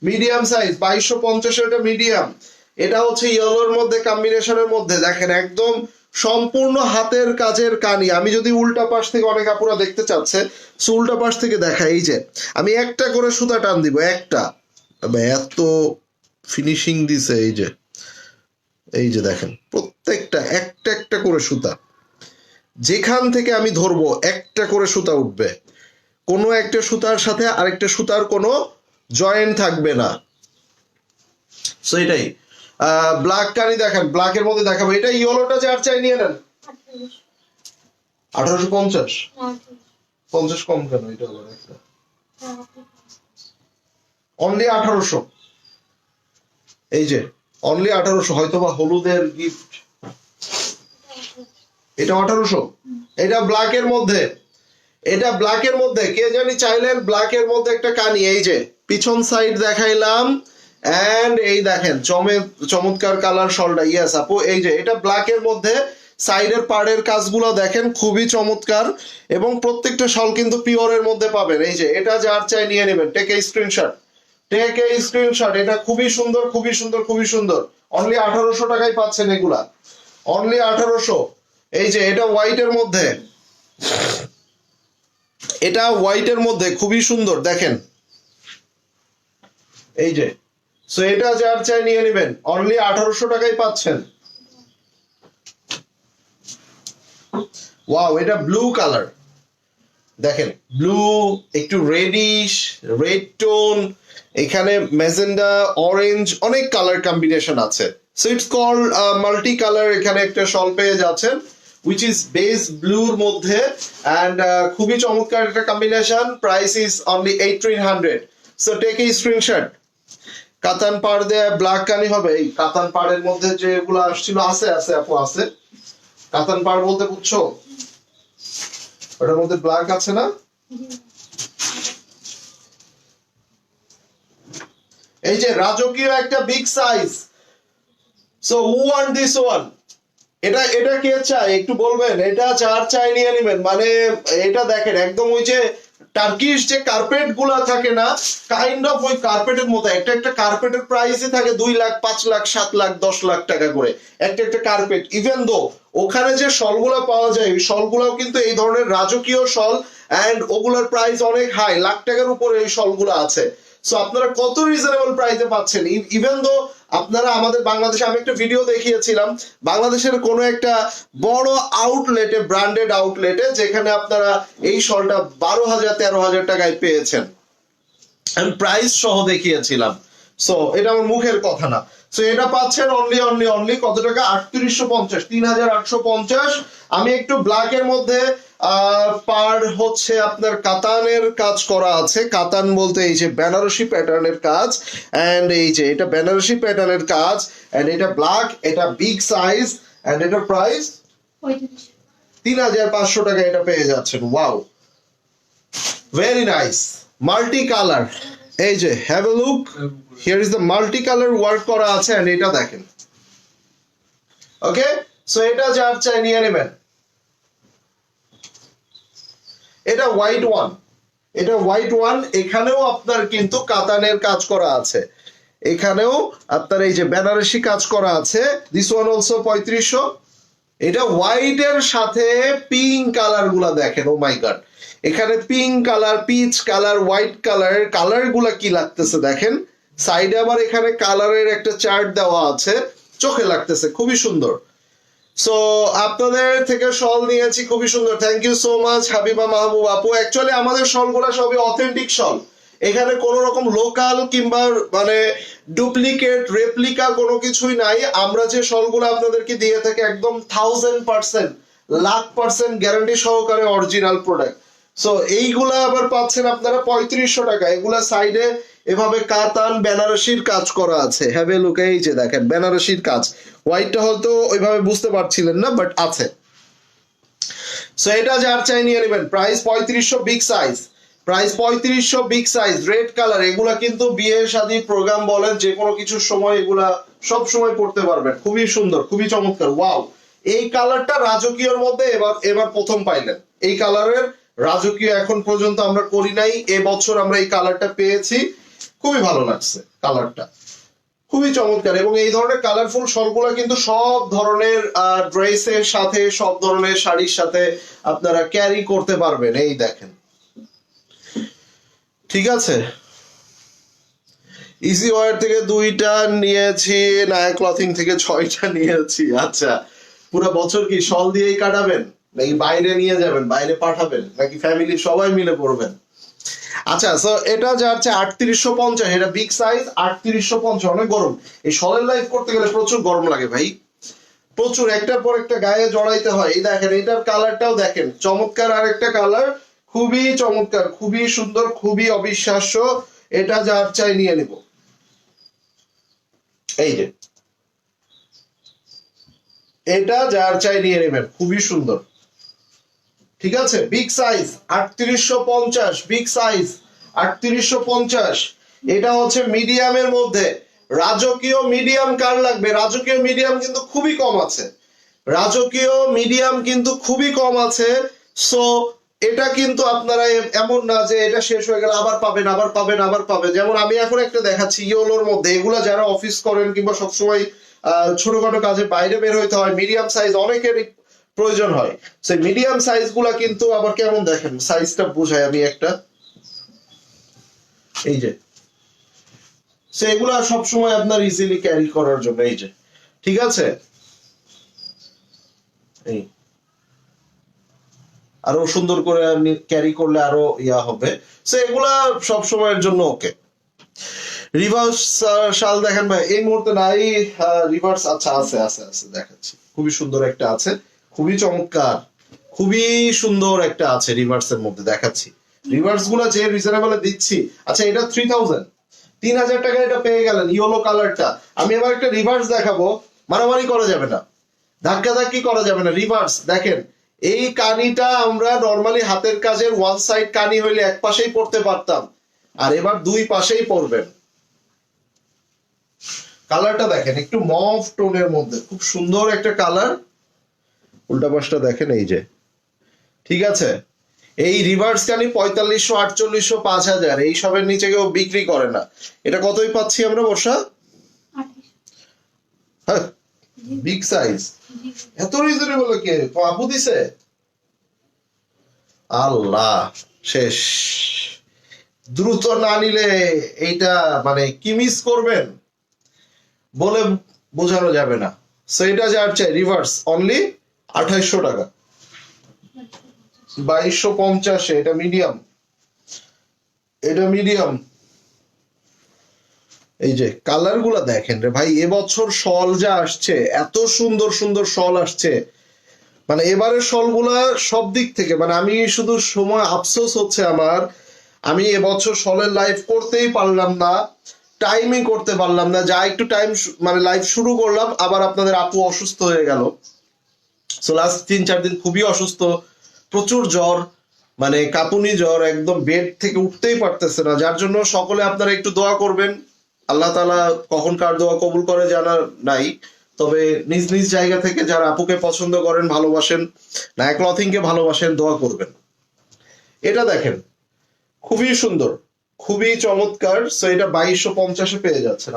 মিডিয়াম সাইজ 2250, এটা মিডিয়াম। এটা হচ্ছে ইয়েলোর মধ্যে কম্বিনেশনের মধ্যে, দেখেন একদম সম্পূর্ণ হাতের কাজের কানি। আমি যদি উল্টা পাশ থেকে, অনেক আপুরা দেখতে চাচ্ছে, সো উল্টা পাশ থেকে দেখা, এই যে আমি একটা করে সুতা টান দিব, একটা, এত ফিনিশিং দিছে, এই যে দেখেন প্রত্যেকটা একটা একটা করে সুতা, যেখান থেকে আমি ধরবো একটা করে সুতা উঠবে, কোনো একটা সুতার সাথে আরেকটা সুতার কোনো জয়েন্ট থাকবে না। সো এটাই। ব্ল্যাক কানি দেখেন, ব্ল্যাকের মধ্যে দেখাবো, এটা ইয়েলোটা যার চাই নিয়ে নেন। 1850, 50 কম কেন, এটা আবার একটা অনলি 1800, এই যে অনলি 1800, হয়তো বা হলুদের গিফট, এটা 1800। এটা ব্ল্যাকের মধ্যে, এটা ব্ল্যাকের মধ্যে কে জানি চাইলেন, ব্ল্যাকের মধ্যে একটা কানি, এই যে পিছন সাইড দেখাইলাম, এন্ড এই দেখেন চমৎকার কালার শলটা, ইয়েস আপু, এই যে এটা ব্ল্যাকের মধ্যে, সাইডের পাড়ের কাজগুলো দেখেন খুবই চমৎকার, এবং প্রত্যেকটা শল কিন্তু পিওরের মধ্যে পাবেন। এই যে এটা যার চাই নিয়ে নেবেন, take a screenshot, take a screenshot. এটা খুবই সুন্দর, খুবই সুন্দর, খুবই সুন্দর, অনলি 1800 টাকায় পাচ্ছেন এগুলা, অনলি 1800। এই যে এটা হোয়াইটের মধ্যে, এটা হোয়াইটের মধ্যে খুবই সুন্দর, দেখেন এই যে। সো এটা যার চাই নিয়ে নেবেন, অনলি 1800 টাকায় পাচ্ছেন। ওয়াও, এটা ব্লু কালার, দেখেন ব্লু, একটু রেডিশ, রেড টোন, এখানে ম্যাজেন্ডা, অরেঞ্জ, অনেক কালার কম্বিনেশন আছে। So it's called multi colour. এখানে একটা শল পেয়ে যাচ্ছেন which is base ব্লুর মধ্যে, and খুবই চমৎকার একটা combination. Price is only 1800। So take a screenshot. কাতান পাড় দেয়া ব্ল্যাক কানি হবে, এই কাতান পাড়ের মধ্যে যেগুলো আসছিল, আছে আছে আপু, আছে। কাতান পাড় বলতে বুঝছো, ওটার মধ্যে ব্ল্যাক আছে না, এই যে রাজকীয় একটা big size. So who want this one, এটা এটা কে চাই একটু বলবেন, এটা যার চাই নিয়ে নেবেন। মানে এটা দেখেন একদম ওই যে টার্কিশ যে কার্পেট গুলা থাকে না, কাইন্ড অফ ওই কার্পেটের মতো। একটা একটা কার্পেটের প্রাইসই থাকে 2 লাখ, 5 লাখ, 7 লাখ, 10 লাখ টাকা করে একটা একটা কার্পেট। ইভেন দো ওখানে যে শলগুলা পাওয়া যায়, ওই শলগুলাও কিন্তু এই ধরনের রাজকীয় শল, এন্ড ওগুলোর প্রাইস অনেক হাই, লাখ টাকার উপরে এই শলগুলো আছে। সো আপনারা কত রিজনেবল প্রাইসে পাচ্ছেন। ইভেন দো আপনারা আমাদের বাংলাদেশে, আমি একটা ভিডিও দেখিয়েছিলাম বাংলাদেশের কোনো একটা বড় আউটলেটে, ব্র্যান্ডেড আউটলেটে, যেখানে আপনারা এই শলটা 12,000 13,000 টাকায় পেয়েছেন, আমি প্রাইস সহ দেখিয়েছিলাম। সো এটা আমার মুখের কথা না। সো এটা পাচ্ছেন অনলি অনলি অনলি কত টাকা, 3850, 3850। আমি একটু ব্ল্যাকের মধ্যে পার হচ্ছে আপনার কাতানের কাজ করা আছে। কাতান বলতে এই যে বেনারসি প্যাটার্নের কাজ, এন্ড এই যে এটা বেনারসি প্যাটার্নের কাজ, এন্ড এটা ব্ল্যাক, এটা বিগ সাইজ, এন্ড এটার প্রাইস 3500 টাকা এটা পেয়ে যাচ্ছেন। Wow, very nice, multi colour. এই যে have a look, here is the multi colour work করা আছে, এন্ড এটা দেখেন। ওকে, সো এটা যার চাই নিয়ে নেবেন। এটা হোয়াইট ওয়ান, এটা হোয়াইট ওয়ান, এখানেও আপনার কিন্তু কাতানের কাজ করা আছে। এখানেও আপনার এই যে বেনারসি কাজ করা আছে, দিস ওয়ান অলসো 3500। এটা হোয়াইট এর সাথে পিঙ্ক কালার গুলা দেখেন, ও মাই গড, এখানে pink colour, peach colour, white colour, colour গুলা কি লাগতেছে দেখেন। সাইডে আবার এখানে কালারের একটা চার্ট দেওয়া আছে, চোখে লাগতেছে, খুবই সুন্দর। সো আপনাদের থেকে শল নিয়েছি, খুবই সুন্দর, thank you so much Habiba Mahbub আপু। অ্যাকচুয়ালি আমাদের শলগুলো সবই অথেন্টিক শল, এখানে কোনো রকম লোকাল কিংবা মানে ডুপ্লিকেট রেপ্লিকা কোনো কিছুই নাই। আমরা যে শলগুলো আপনাদেরকে দিয়ে থাকি একদম 1000%, 1,00,000% গ্যারান্টি সহকারে অরিজিনাল প্রোডাক্ট। সো এইগুলা আবার পাচ্ছেন আপনারা 3500 টাকা। এগুলা সাইডে এভাবে কাতান বেনারসির কাজ করা আছে, হ্যাভ এ লুক, এই যে দেখেন বেনারসির কাজ। হোয়াইটটা হয়তো ওইভাবে বুঝতে পারছিলেন না, বাট আছে। সো এটা যার চাই নিয়ে নেবেন, price 3500, big size, price 3500, big size, red colour. এগুলা কিন্তু বিয়ে শাদী প্রোগ্রাম বলেন যে কোনো কিছুর সময় এগুলা সব সময় পড়তে পারবেন, খুবই সুন্দর, খুবই চমৎকার। ওয়াও, এই কালারটা রাজকীয়র মধ্যে এবার প্রথম পাইলেন। এই কালারের রাজকীয় এখন পর্যন্ত আমরা করি নাই, এবছর আমরা এই কালারটা পেয়েছি, খুবই ভালো লাগছে কালারটা, খুবই চমৎকার। এবং এই ধরনের কালারফুল শলগুলো কিন্তু সব ধরনের ড্রেসের সাথে, সব ধরনের শাড়ির সাথে আপনারা ক্যারি করতে পারবেন। এই দেখেন, ঠিক আছে। ইজি ওয়ার থেকে 2টা নিয়েছি, নায়ক ক্লথিং থেকে 6টা নিয়েছি। আচ্ছা, পুরো বছর কি শল দিয়েই কাটাবেন, নাকি বাইরে নিয়ে যাবেন, বাইরে পাঠাবেন, নাকি ফ্যামিলি সবাই মিলে পড়বেন? আচ্ছা, সো এটা যাচ্ছে 3850, এটা বিগ সাইজ, 3850। অনেক গরম, এই শলের লাইফ করতে গেলে প্রচুর গরম লাগে ভাই, প্রচুর, একটার পর একটা গায়ে জড়াইতে হয়। এই দেখেন, এটার কালারটাও দেখেন, চমৎকার আরেকটা কালার, খুবই চমৎকার, খুবই সুন্দর, খুবই অবিশ্বাস্য। এটা যার চাই নিয়ে নিব, এই যে এটা যার চাই নিয়ে নেবেন, খুবই সুন্দর, ঠিক আছে। Big size 3850, big size 3850। এটা হচ্ছে মিডিয়ামের মধ্যে, রাজকীয় মিডিয়াম কার লাগবে? রাজকীয় মিডিয়াম কিন্তু খুবই কম আছে, রাজকীয় মিডিয়াম কিন্তু খুবই কম আছে। সো এটা কিন্তু আপনারা এমন না যে এটা শেষ হয়ে গেলে আবার পাবেন, আবার পাবেন, আবার পাবেন। যেমন আমি এখন একটা দেখাচ্ছি ইয়েলোর মধ্যে, এগুলা যারা অফিস করেন কিংবা সবসময় ছোটখাটো কাজে বাইরে বের হইতে হয়, মিডিয়াম সাইজ অনেকেরই প্রয়োজন হয়। সেই মিডিয়াম সাইজ গুলা কিন্তু আবার কেমন দেখেন, সাইজটা বুঝাই আমি একটা, এই যে সেগুলা সবসময় আপনার ইজিলি ক্যারি করার জন্য, এই যে, ঠিক আছে। এই আরো সুন্দর করে ক্যারি করলে আরো ইয়া হবে। সো এগুলা সব সময়ের জন্য ওকে। রিভার্স শাল দেখেন ভাই, এই মুহূর্তে নাই রিভার্স। আচ্ছা, আছে আছে আছে, দেখাচ্ছি, খুবই সুন্দর একটা আছে, খুবই চমৎকার, খুবই সুন্দর একটা আছে রিভার্স এর মধ্যে, দেখাচ্ছি। রিভার্স গুলা যে রিজনেবল দিচ্ছি। আচ্ছা, এটা 3000, 3000 টাকা এটা পেয়ে গেলেন, ইয়েলো কালারটা। আমি এবার একটা রিভার্স দেখাবো, মারামারি করা যাবে না, ধাক্কাধাক্কি করা যাবে না। রিভার্স দেখেন, এই কানিটা আমরা নরমালি হাতের কাজের ওয়ান সাইড কানি হইলে এক পাশেই পড়তে পারতাম, আর এবার দুই পাশেই পড়বেন। কালারটা দেখেন, একটু মভ টোনের মধ্যে, খুব সুন্দর একটা কালার। উল্টা পাশটা দেখেন, এই যে, ঠিক আছে। এই রিভার্স কানি 4500, 4800, 5000 এই সবের নিচে কেউ বিক্রি করে না। এটা কতই পাচ্ছি আমরা বর্ষা? হ্যাঁ, বিগ সাইজ, এত রিজনেবল কে আপু দিছে? আল্লাহ, শেষ। দ্রুত না নিলে এইটা মানে কি মিস করবেন বলে বোঝানো যাবে না। সো এটা যার চাই রিভার্স, অনলি 2800 টাকা, 2250। এটা মিডিয়াম, এটা মিডিয়াম। এই যে কালার গুলা দেখেন রে ভাই, এবছর শল যা আসছে, এত সুন্দর সুন্দর শল আসছে, মানে এবারের শলগুলা সব দিক থেকে, মানে আমি শুধু সময় আফসোস হচ্ছে আমার, আমি এবছর শলের লাইভ করতেই পারলাম না, টাইমই করতে পারলাম না। যা একটু টাইম মানে লাইভ শুরু করলাম, আবার আপনাদের আপু অসুস্থ হয়ে গেল। সো লাস্ট 3-4 দিন খুবই অসুস্থ, প্রচুর জ্বর, মানে কাঁপুনি জ্বর, একদম বেড থেকে উঠতেই পারতেছে না। যার জন্য সকলে আপনারা একটু দোয়া করবেন, আল্লাহ তাআলা কখন কার দোয়া কবুল করে জানা নাই, তবে নিজ নিজ জায়গা থেকে যারা আপুকে পছন্দ করেন, ভালোবাসেন, নায়ক ক্লথিং কে ভালোবাসেন, দোয়া করবেন। এটা দেখেন, খুবই সুন্দর, খুবই চমৎকার। সো এটা 2250 পেয়ে যাচ্ছেন।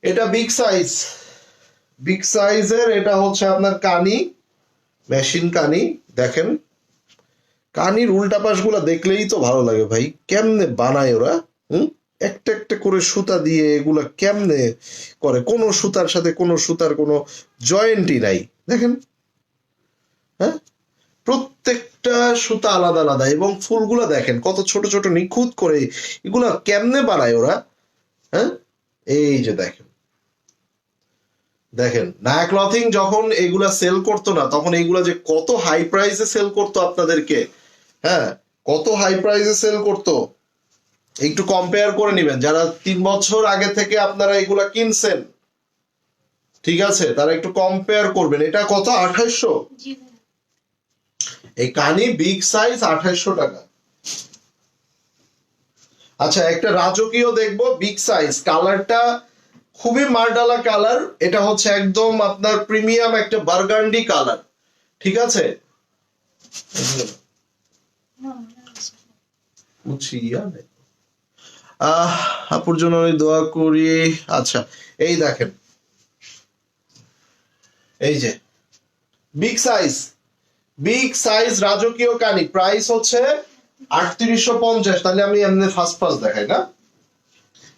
এটা বিগ সাইজের, এটা হচ্ছে আপনার কানি, মেশিন কানি। দেখেন কানির উল্টা পাশ গুলা দেখলেই তো ভালো লাগে ভাই, কেমনে বানায় ওরা। হুম, একটা একটা করে সুতা দিয়ে এগুলা কেমনে করে, কোনো সুতার সাথে কোনো সুতার কোনো জয়েন্টই নাই। দেখেন, হ্যাঁ, প্রত্যেকটা সুতা আলাদা আলাদা, এবং ফুলগুলা দেখেন কত ছোট ছোট নিখুঁত করে এগুলা কেমনে বানায় ওরা। হ্যাঁ, এই যে দেখেন, দেখেন নায়া ক্লথিং যখন এগুলা সেল করতো না, তখন এগুলা যে কত হাই প্রাইসে সেল করতো আপনাদেরকে। হ্যাঁ, কত হাই প্রাইসে সেল করতো, একটু কম্পেয়ার করে নিবেন। যারা 3 বছর আগে থেকে আপনারা এগুলা কিনছেন, ঠিক আছে, তারা একটু কম্পেয়ার করবেন। এটা কত? 2800। এই কানি বিগ সাইজ 2800 টাকা। আচ্ছা, একটা রাজকীয় দেখবো বিগ সাইজ, কালারটা খুবই মার্ডালা কালার। এটা হচ্ছে একদম আপনার প্রিমিয়াম একটা বার্গান্ডি কালার, ঠিক আছে। আপুর জন্য আমি দোয়া করি। আচ্ছা, এই দেখেন, এই যে বিগ সাইজ রাজকীয় কানি, প্রাইস হচ্ছে 3850। তাহলে আমি এমনি ফার্স্ট দেখাই না।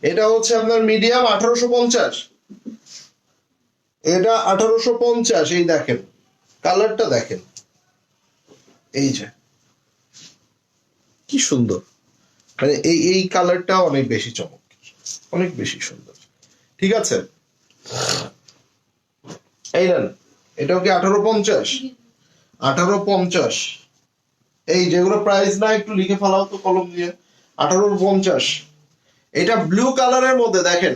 এটা হচ্ছে আপনার মিডিয়াম 1850, এটা 1850। এই দেখেন কালারটা, দেখেন এই যে কি সুন্দর, মানে এই কালারটা অনেক বেশি চমৎকার, অনেক বেশি সুন্দর, ঠিক আছে। এই নেন, এটাও কি 1850? 1850। এই যেগুলো প্রাইস না একটু লিখে ফেলাও তো কলম দিয়ে। 1850। এটা ব্লু কালারের মধ্যে, দেখেন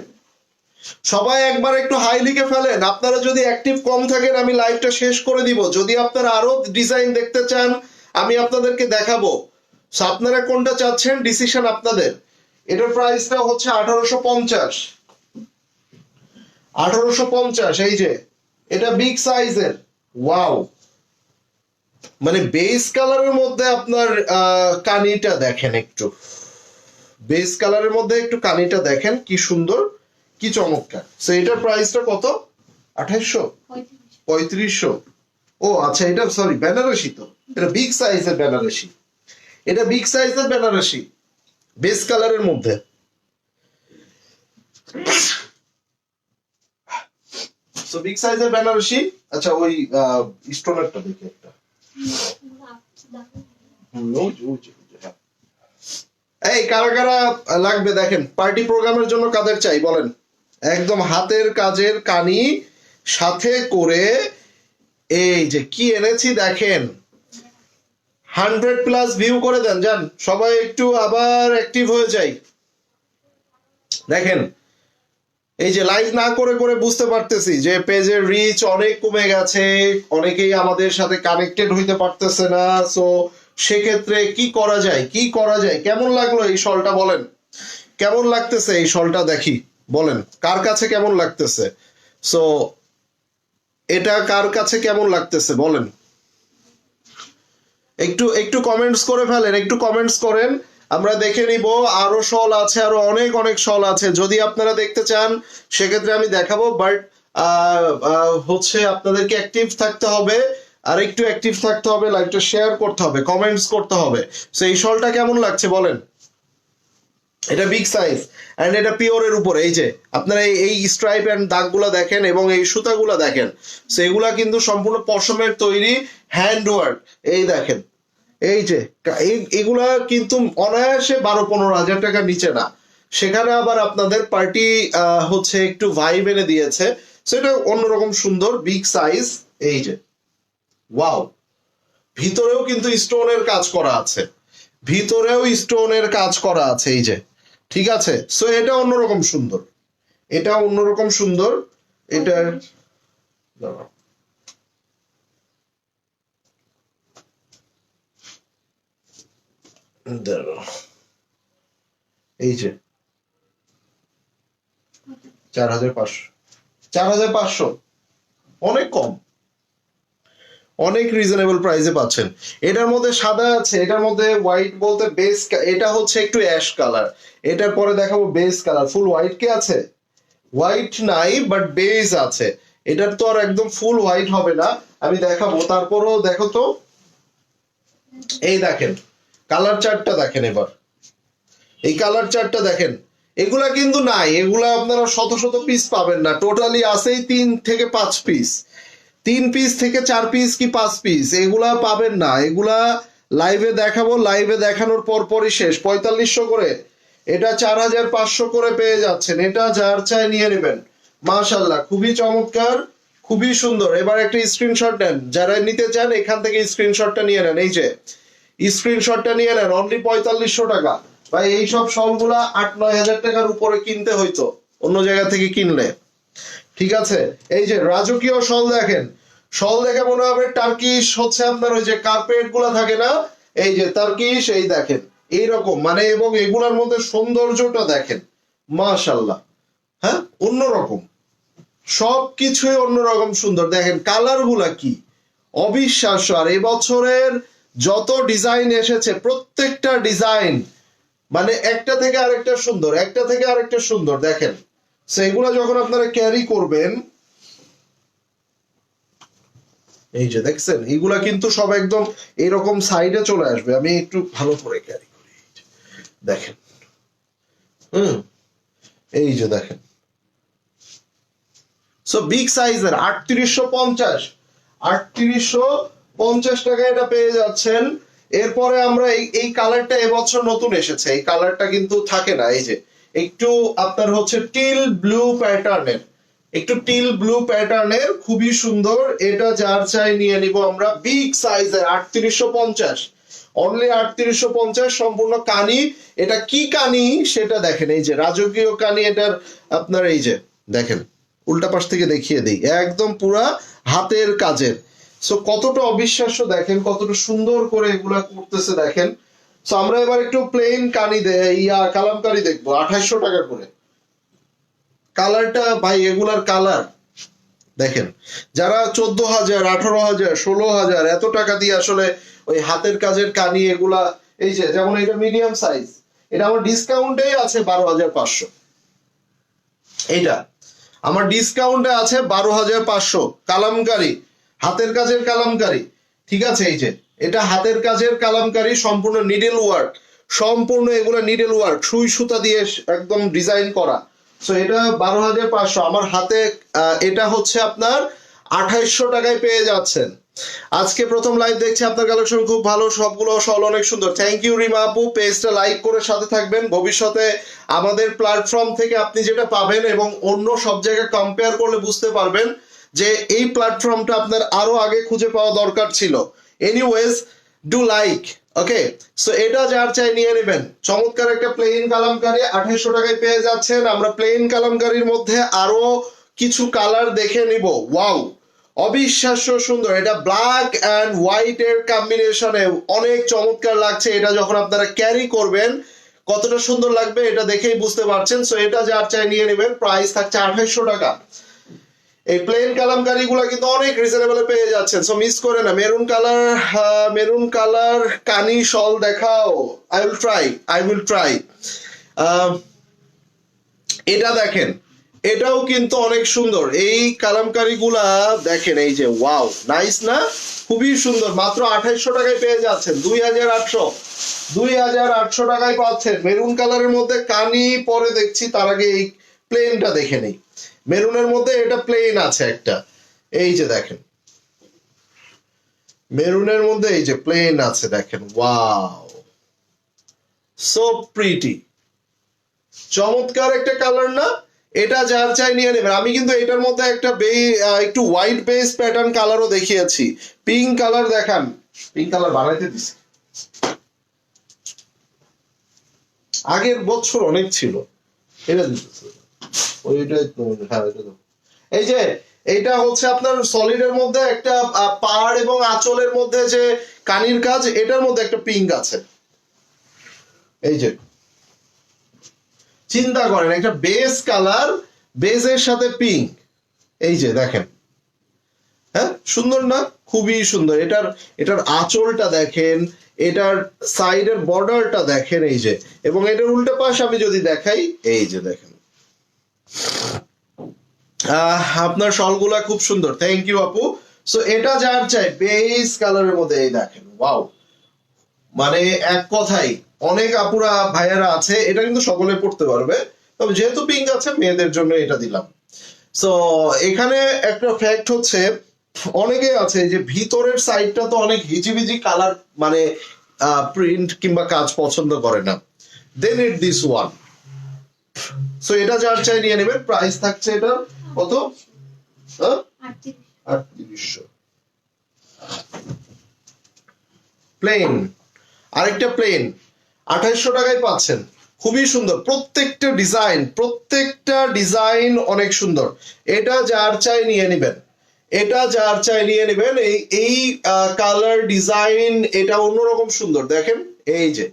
সবাই একবার একটু হাই লিখে ফেলেন। আপনারা যদি অ্যাক্টিভ কম থাকেন আমি লাইভটা শেষ করে দিব। যদি আপনারা আরো ডিজাইন দেখতে চান আমি আপনাদেরকে দেখাবো। আপনারা কোনটা চাচ্ছেন ডিসিশন আপনাদের। এটার প্রাইসটা হচ্ছে 1850। 1850। এই যে এটা বিগ সাইজের, ওয়াও, মানে বেস কালারের মধ্যে আপনার কানিটা দেখেন, একটু বেস কালারের মধ্যে একটু কানিটা দেখেন কি সুন্দর, কি চমৎকার। সো এটার প্রাইসটা কত? 2800, 3500। ও আচ্ছা, এটা সরি বেনারসি, তো এটা বিগ সাইজের বেনারসি, এটা বিগ সাইজের বেনারসি বেস কালারের মধ্যে। সো বিগ সাইজের বেনারসি। আচ্ছা, ওই স্টোনারটা দেখি একটা। এই কারা কারা লাগবে দেখেন, পার্টি প্রোগ্রামের জন্য কাদের চাই বলেন। একদম হাতের কাজের কানি সাথে করে, এই যে কি এনেছি দেখেন। 100+ ভিউ করে দেন, যান সবাই একটু আবার অ্যাক্টিভ হয়ে যাই। দেখেন, এই যে লাইভ না করে করে বুঝতে পারতেছি যে পেজের রিচ অনেক কমে গেছে, অনেকেই আমাদের সাথে কানেক্টেড হইতে পারতেছে না। সো সেক্ষেত্রে কি করা যায়, কি করা যায়। কেমন লাগলো এই শলটা বলেন, কেমন লাগতেছে এই শলটা দেখি, বলেন কার কাছে কেমন লাগতেছে। সো এটা কার কাছে কেমন লাগতেছে বলেন, একটু একটু কমেন্টস করে ফেলেন, একটু কমেন্টস করেন, আমরা দেখে নিব। আরো শল আছে, আরো অনেক অনেক শল আছে, যদি আপনারা দেখতে চান সেক্ষেত্রে আমি দেখাবো। বাট হচ্ছে আপনাদেরকে অ্যাক্টিভ থাকতে হবে, আর একটু অ্যাক্টিভ থাকতে হবে, লাইভটা শেয়ার করতে হবে, কমেন্টস করতে হবে। সো এই শলটা কেমন লাগছে বলেন। এটা বিগ সাইজ এন্ড এটা পিওরের উপরে। এই যে আপনারা এই স্ট্রাইপ এন্ড দাগগুলো দেখেন এবং এই সুতাগুলো দেখেন, সেগুলা কিন্তু সম্পূর্ণ পশমের তৈরি, হ্যান্ড ওয়ার্ক। এই দেখেন, এই যে এগুলা কিন্তু অনায়াসে 12-15 হাজার টাকার নিচে না। সেখানে আবার আপনাদের পার্টি হচ্ছে একটু ভাইব এনে দিয়েছে, সেটা অন্যরকম সুন্দর বিগ সাইজ। এই যে ওয়াও, ভিতরেও কিন্তু স্টোনের কাজ করা আছে, ভিতরেও স্টোনের কাজ করা আছে, এই যে, ঠিক আছে। সো এটা অন্যরকম সুন্দর, এটা অন্যরকম সুন্দর। এটা এই যে 4500, 4500 অনেক কম, অনেক রিজনেবল প্রাইসে পাচ্ছেন। এটার মধ্যে সাদা আছে, এটার মধ্যে হোয়াইট বলতে বেস, এটা হচ্ছে একটু অ্যাশ কালার, এটার পরে দেখাবো বেস কালার। ফুল হোয়াইট কি আছে? হোয়াইট নাই, বাট বেজ আছে। এটার তো আর একদম ফুল হোয়াইট হবে না, আমি দেখাবো। তারপরও দেখো তো, এই দেখেন কালার চার্টটা দেখেন এবার, এই কালার চার্টটা দেখেন। এগুলা কিন্তু নাই, এগুলা আপনারা শত শত পিস পাবেন না, টোটালি আসেই 3 থেকে 5 পিস, 3 পিস থেকে 4 পিস কি 5 পিস, এগুলা পাবেন না। এগুলা লাইভে দেখাবো, লাইভে দেখানোর পর পরই শেষ। 4500 করে, এটা 4500 করে পেয়ে যাচ্ছেন। এটা যার চাই নিয়ে নেবেন। মাশাল্লাহ, খুবই চমৎকার, খুবই সুন্দর। এবার একটা স্ক্রিনশট নেন, যারা নিতে চান এখান থেকে স্ক্রিনশটটা নিয়ে নেন। এই যে স্ক্রিনশটটা নিয়ে নেন, অনলি 4500 টাকা। ভাই এইসব শলগুলা 8-9 হাজার টাকার উপরে কিনতে হইতো অন্য জায়গা থেকে কিনলে, ঠিক আছে? এই যে রাজকীয় শল দেখেন, শল দেখে মনে হবে টার্কিশ, হচ্ছে আপনার ওই যে কার্পেট গুলা থাকে না, এই যে টার্কিশ, এই দেখেন এইরকম মানে, এবং এগুলার মধ্যে সৌন্দর্যটা দেখেন, মাশাল্লাহ, হ্যাঁ, অন্যরকম, সবকিছুই অন্যরকম সুন্দর। দেখেন কালার গুলা কি অবিশ্বাস্য। আর এবছরের যত ডিজাইন এসেছে, প্রত্যেকটা ডিজাইন মানে একটা থেকে আরেকটা সুন্দর, একটা থেকে আরেকটা সুন্দর। দেখেন সেগুলো যখন আপনারা ক্যারি করবেন, এই যে দেখছেন, এগুলা কিন্তু সব একদম এরকম সাইডে চলে আসবে। আমি একটু ভালো করে ক্যারি করি, দেখেন, এই যে দেখেন, সো বিগ সাইজের 3850, 3850 টাকায় এটা পেয়ে যাচ্ছেন। এরপরে আমরা এই কালারটা এবছর নতুন এসেছে, এই কালারটা কিন্তু থাকে না। এই যে একটু আপনার হচ্ছে টিল ব্লু প্যাটার্নের, একটু টিল ব্লু প্যাটার্নের, খুবই সুন্দর। এটা যার চাই নিয়ে নিব আমরা। বিগ সাইজের 3850, অনলি 3850, সম্পূর্ণ কানি। এটা কি কানি সেটা দেখেন, এই যে রাজকীয় কানি এটার আপনার, এই যে দেখেন, উল্টা পাশ থেকে দেখিয়ে দিই, একদম পুরা হাতের কাজের। সো কতটা অবিশ্বাস্য দেখেন, কতটা সুন্দর করে এগুলা করতেছে দেখেন। সো আমরা এবার একটু প্লেন কানি কালামকারি দেখবো 2800 টাকা করে। কালারটা ভাই, এগুলার কালার দেখেন, যারা 14,000, 18,000, 16,000 এত টাকা দিয়ে আসলে ওই হাতের কাজের কানি এগুলা, এই যে যেমন এটা মিডিয়াম সাইজ, এটা আমার ডিসকাউন্টেই আছে 12,500। এইটা আমার ডিসকাউন্টে আছে 12,500। কালামকারি, হাতের কাজের কালামকারি, ঠিক আছে? এই যে এটা হাতের কাজের কালামকারি, সম্পূর্ণ নিডল ওয়ার্ক, সম্পূর্ণ এগুলো নিডল ওয়ার্ক, সুই সুতা দিয়ে একদম ডিজাইন করা। সো এটা 12,500। আমার হাতে এটা হচ্ছে আপনার 2800 টাকায় পেয়ে যাচ্ছেন। আজকে প্রথম লাইভ দেখছি, আপনার কালেকশন খুব ভালো, সবগুলো শল অনেক সুন্দর। থ্যাংক ইউ রিমা আপু, পেজটা লাইক করে সাথে থাকবেন। ভবিষ্যতে আমাদের প্ল্যাটফর্ম থেকে আপনি যেটা পাবেন এবং অন্য সব জায়গায় কম্পেয়ার করলে বুঝতে পারবেন যে এই প্ল্যাটফর্মটা আপনার আরো আগে খুঁজে পাওয়া দরকার ছিল। Anyways, do like, okay? So এটা যার চাই নিয়ে নেবেন। চমৎকার একটা প্লেন কালামকারি 2800 টাকায় পেয়ে যাচ্ছেন। আমরা প্লেন কালামকারির মধ্যে আরো কিছু কালার দেখে নিব। ওয়াও, অবিশ্বাস্য সুন্দর। এটা ব্ল্যাক অ্যান্ড হোয়াইট এর কম্বিনেশনে অনেক চমৎকার লাগছে। এটা যখন আপনারা ক্যারি করবেন কতটা সুন্দর লাগবে এটা দেখেই বুঝতে পারছেন। সো এটা যার চাই নিয়ে নেবেন। প্রাইস থাকছে 2800 টাকা। এই প্লেন কালামকারি গুলা কিন্তু অনেক রিজনেবল পেয়ে যাচ্ছেন, সো মিস করে না। মেরুন কালার, মেরুন কালার কানি শল দেখাও। I will try. এটা দেখেন, এটাও কিন্তু অনেক সুন্দর। এই কালামকারি গুলা দেখেন, এই যে ওয়াও, নাইস না? খুবই সুন্দর। মাত্র 2800 টাকায় পেয়ে যাচ্ছেন। 2800 টাকায় পাচ্ছেন মেরুন কালারের মধ্যে কানি। পরে দেখছি, তার আগে এই প্লেনটা দেখে নেই। মেরুনের মধ্যে এটা প্লেন আছে একটা, এই যে দেখেন, মেরুনের মধ্যে এই যে প্লেন আছে দেখেন। ওয়াও, সো প্রিটি, চমৎকার একটা কালার না? এটা যার চাই নিয়ে নেবেন। আমি কিন্তু এটার মধ্যে একটা একটু হোয়াইট বেস প্যাটার্ন কালারও দেখিয়েছি। পিঙ্ক কালার দেখান, পিঙ্ক কালার বানাইতে দিছি, আগের বছর অনেক ছিল। এটা দিতেছে ওইটা, হ্যাঁ এটা দাও। এই যে এইটা হচ্ছে আপনার সলিডের মধ্যে একটা পাড় এবং আঁচলের মধ্যে যে কানির কাজ, এটার মধ্যে একটা পিঙ্ক আছে। এই যে চিন্তা করেন, একটা বেস কালার, বেসের সাথে পিঙ্ক, এই যে দেখেন, হ্যাঁ, সুন্দর না? খুবই সুন্দর। এটার আঁচলটা দেখেন, এটার সাইডের বর্ডারটা দেখেন, এই যে, এবং এটার উল্টো পাশ আমি যদি দেখাই, এই যে দেখেন, আপনার শলগুলা খুব সুন্দর। থ্যাংক ইউ আপু। সো এটা যার চাই বেজ কালারের মধ্যে, এই দেখেন, ওয়াও, মানে এক কথাই অনেক আপুরা ভাইয়ারা আছে, এটা কিন্তু সকলে পড়তে পারবে, তবে যেহেতু পিঙ্ক আছে মেয়েদের জন্য এটা দিলাম। সো এখানে একটা ফ্যাক্ট হচ্ছে, অনেকে আছে যে ভিতরের সাইডটা তো অনেক হিজিবিজি কালার, মানে প্রিন্ট কিংবা কাজ পছন্দ করে না, দেন ইট দিস ওয়ান। সো এটা যার চাই নিয়ে নেবেন। প্রাইস থাকছে এটা কত? 3800। প্লেন, আরেকটা প্লেন 2800 টাকায় পাচ্ছেন। খুবই সুন্দর, প্রত্যেকটা ডিজাইন অনেক সুন্দর। এটা যার চাই নিয়ে নেবেন, এটা যার চাই নিয়ে নেবেন। এই কালার ডিজাইন এটা অন্যরকম সুন্দর, দেখেন, এই যে,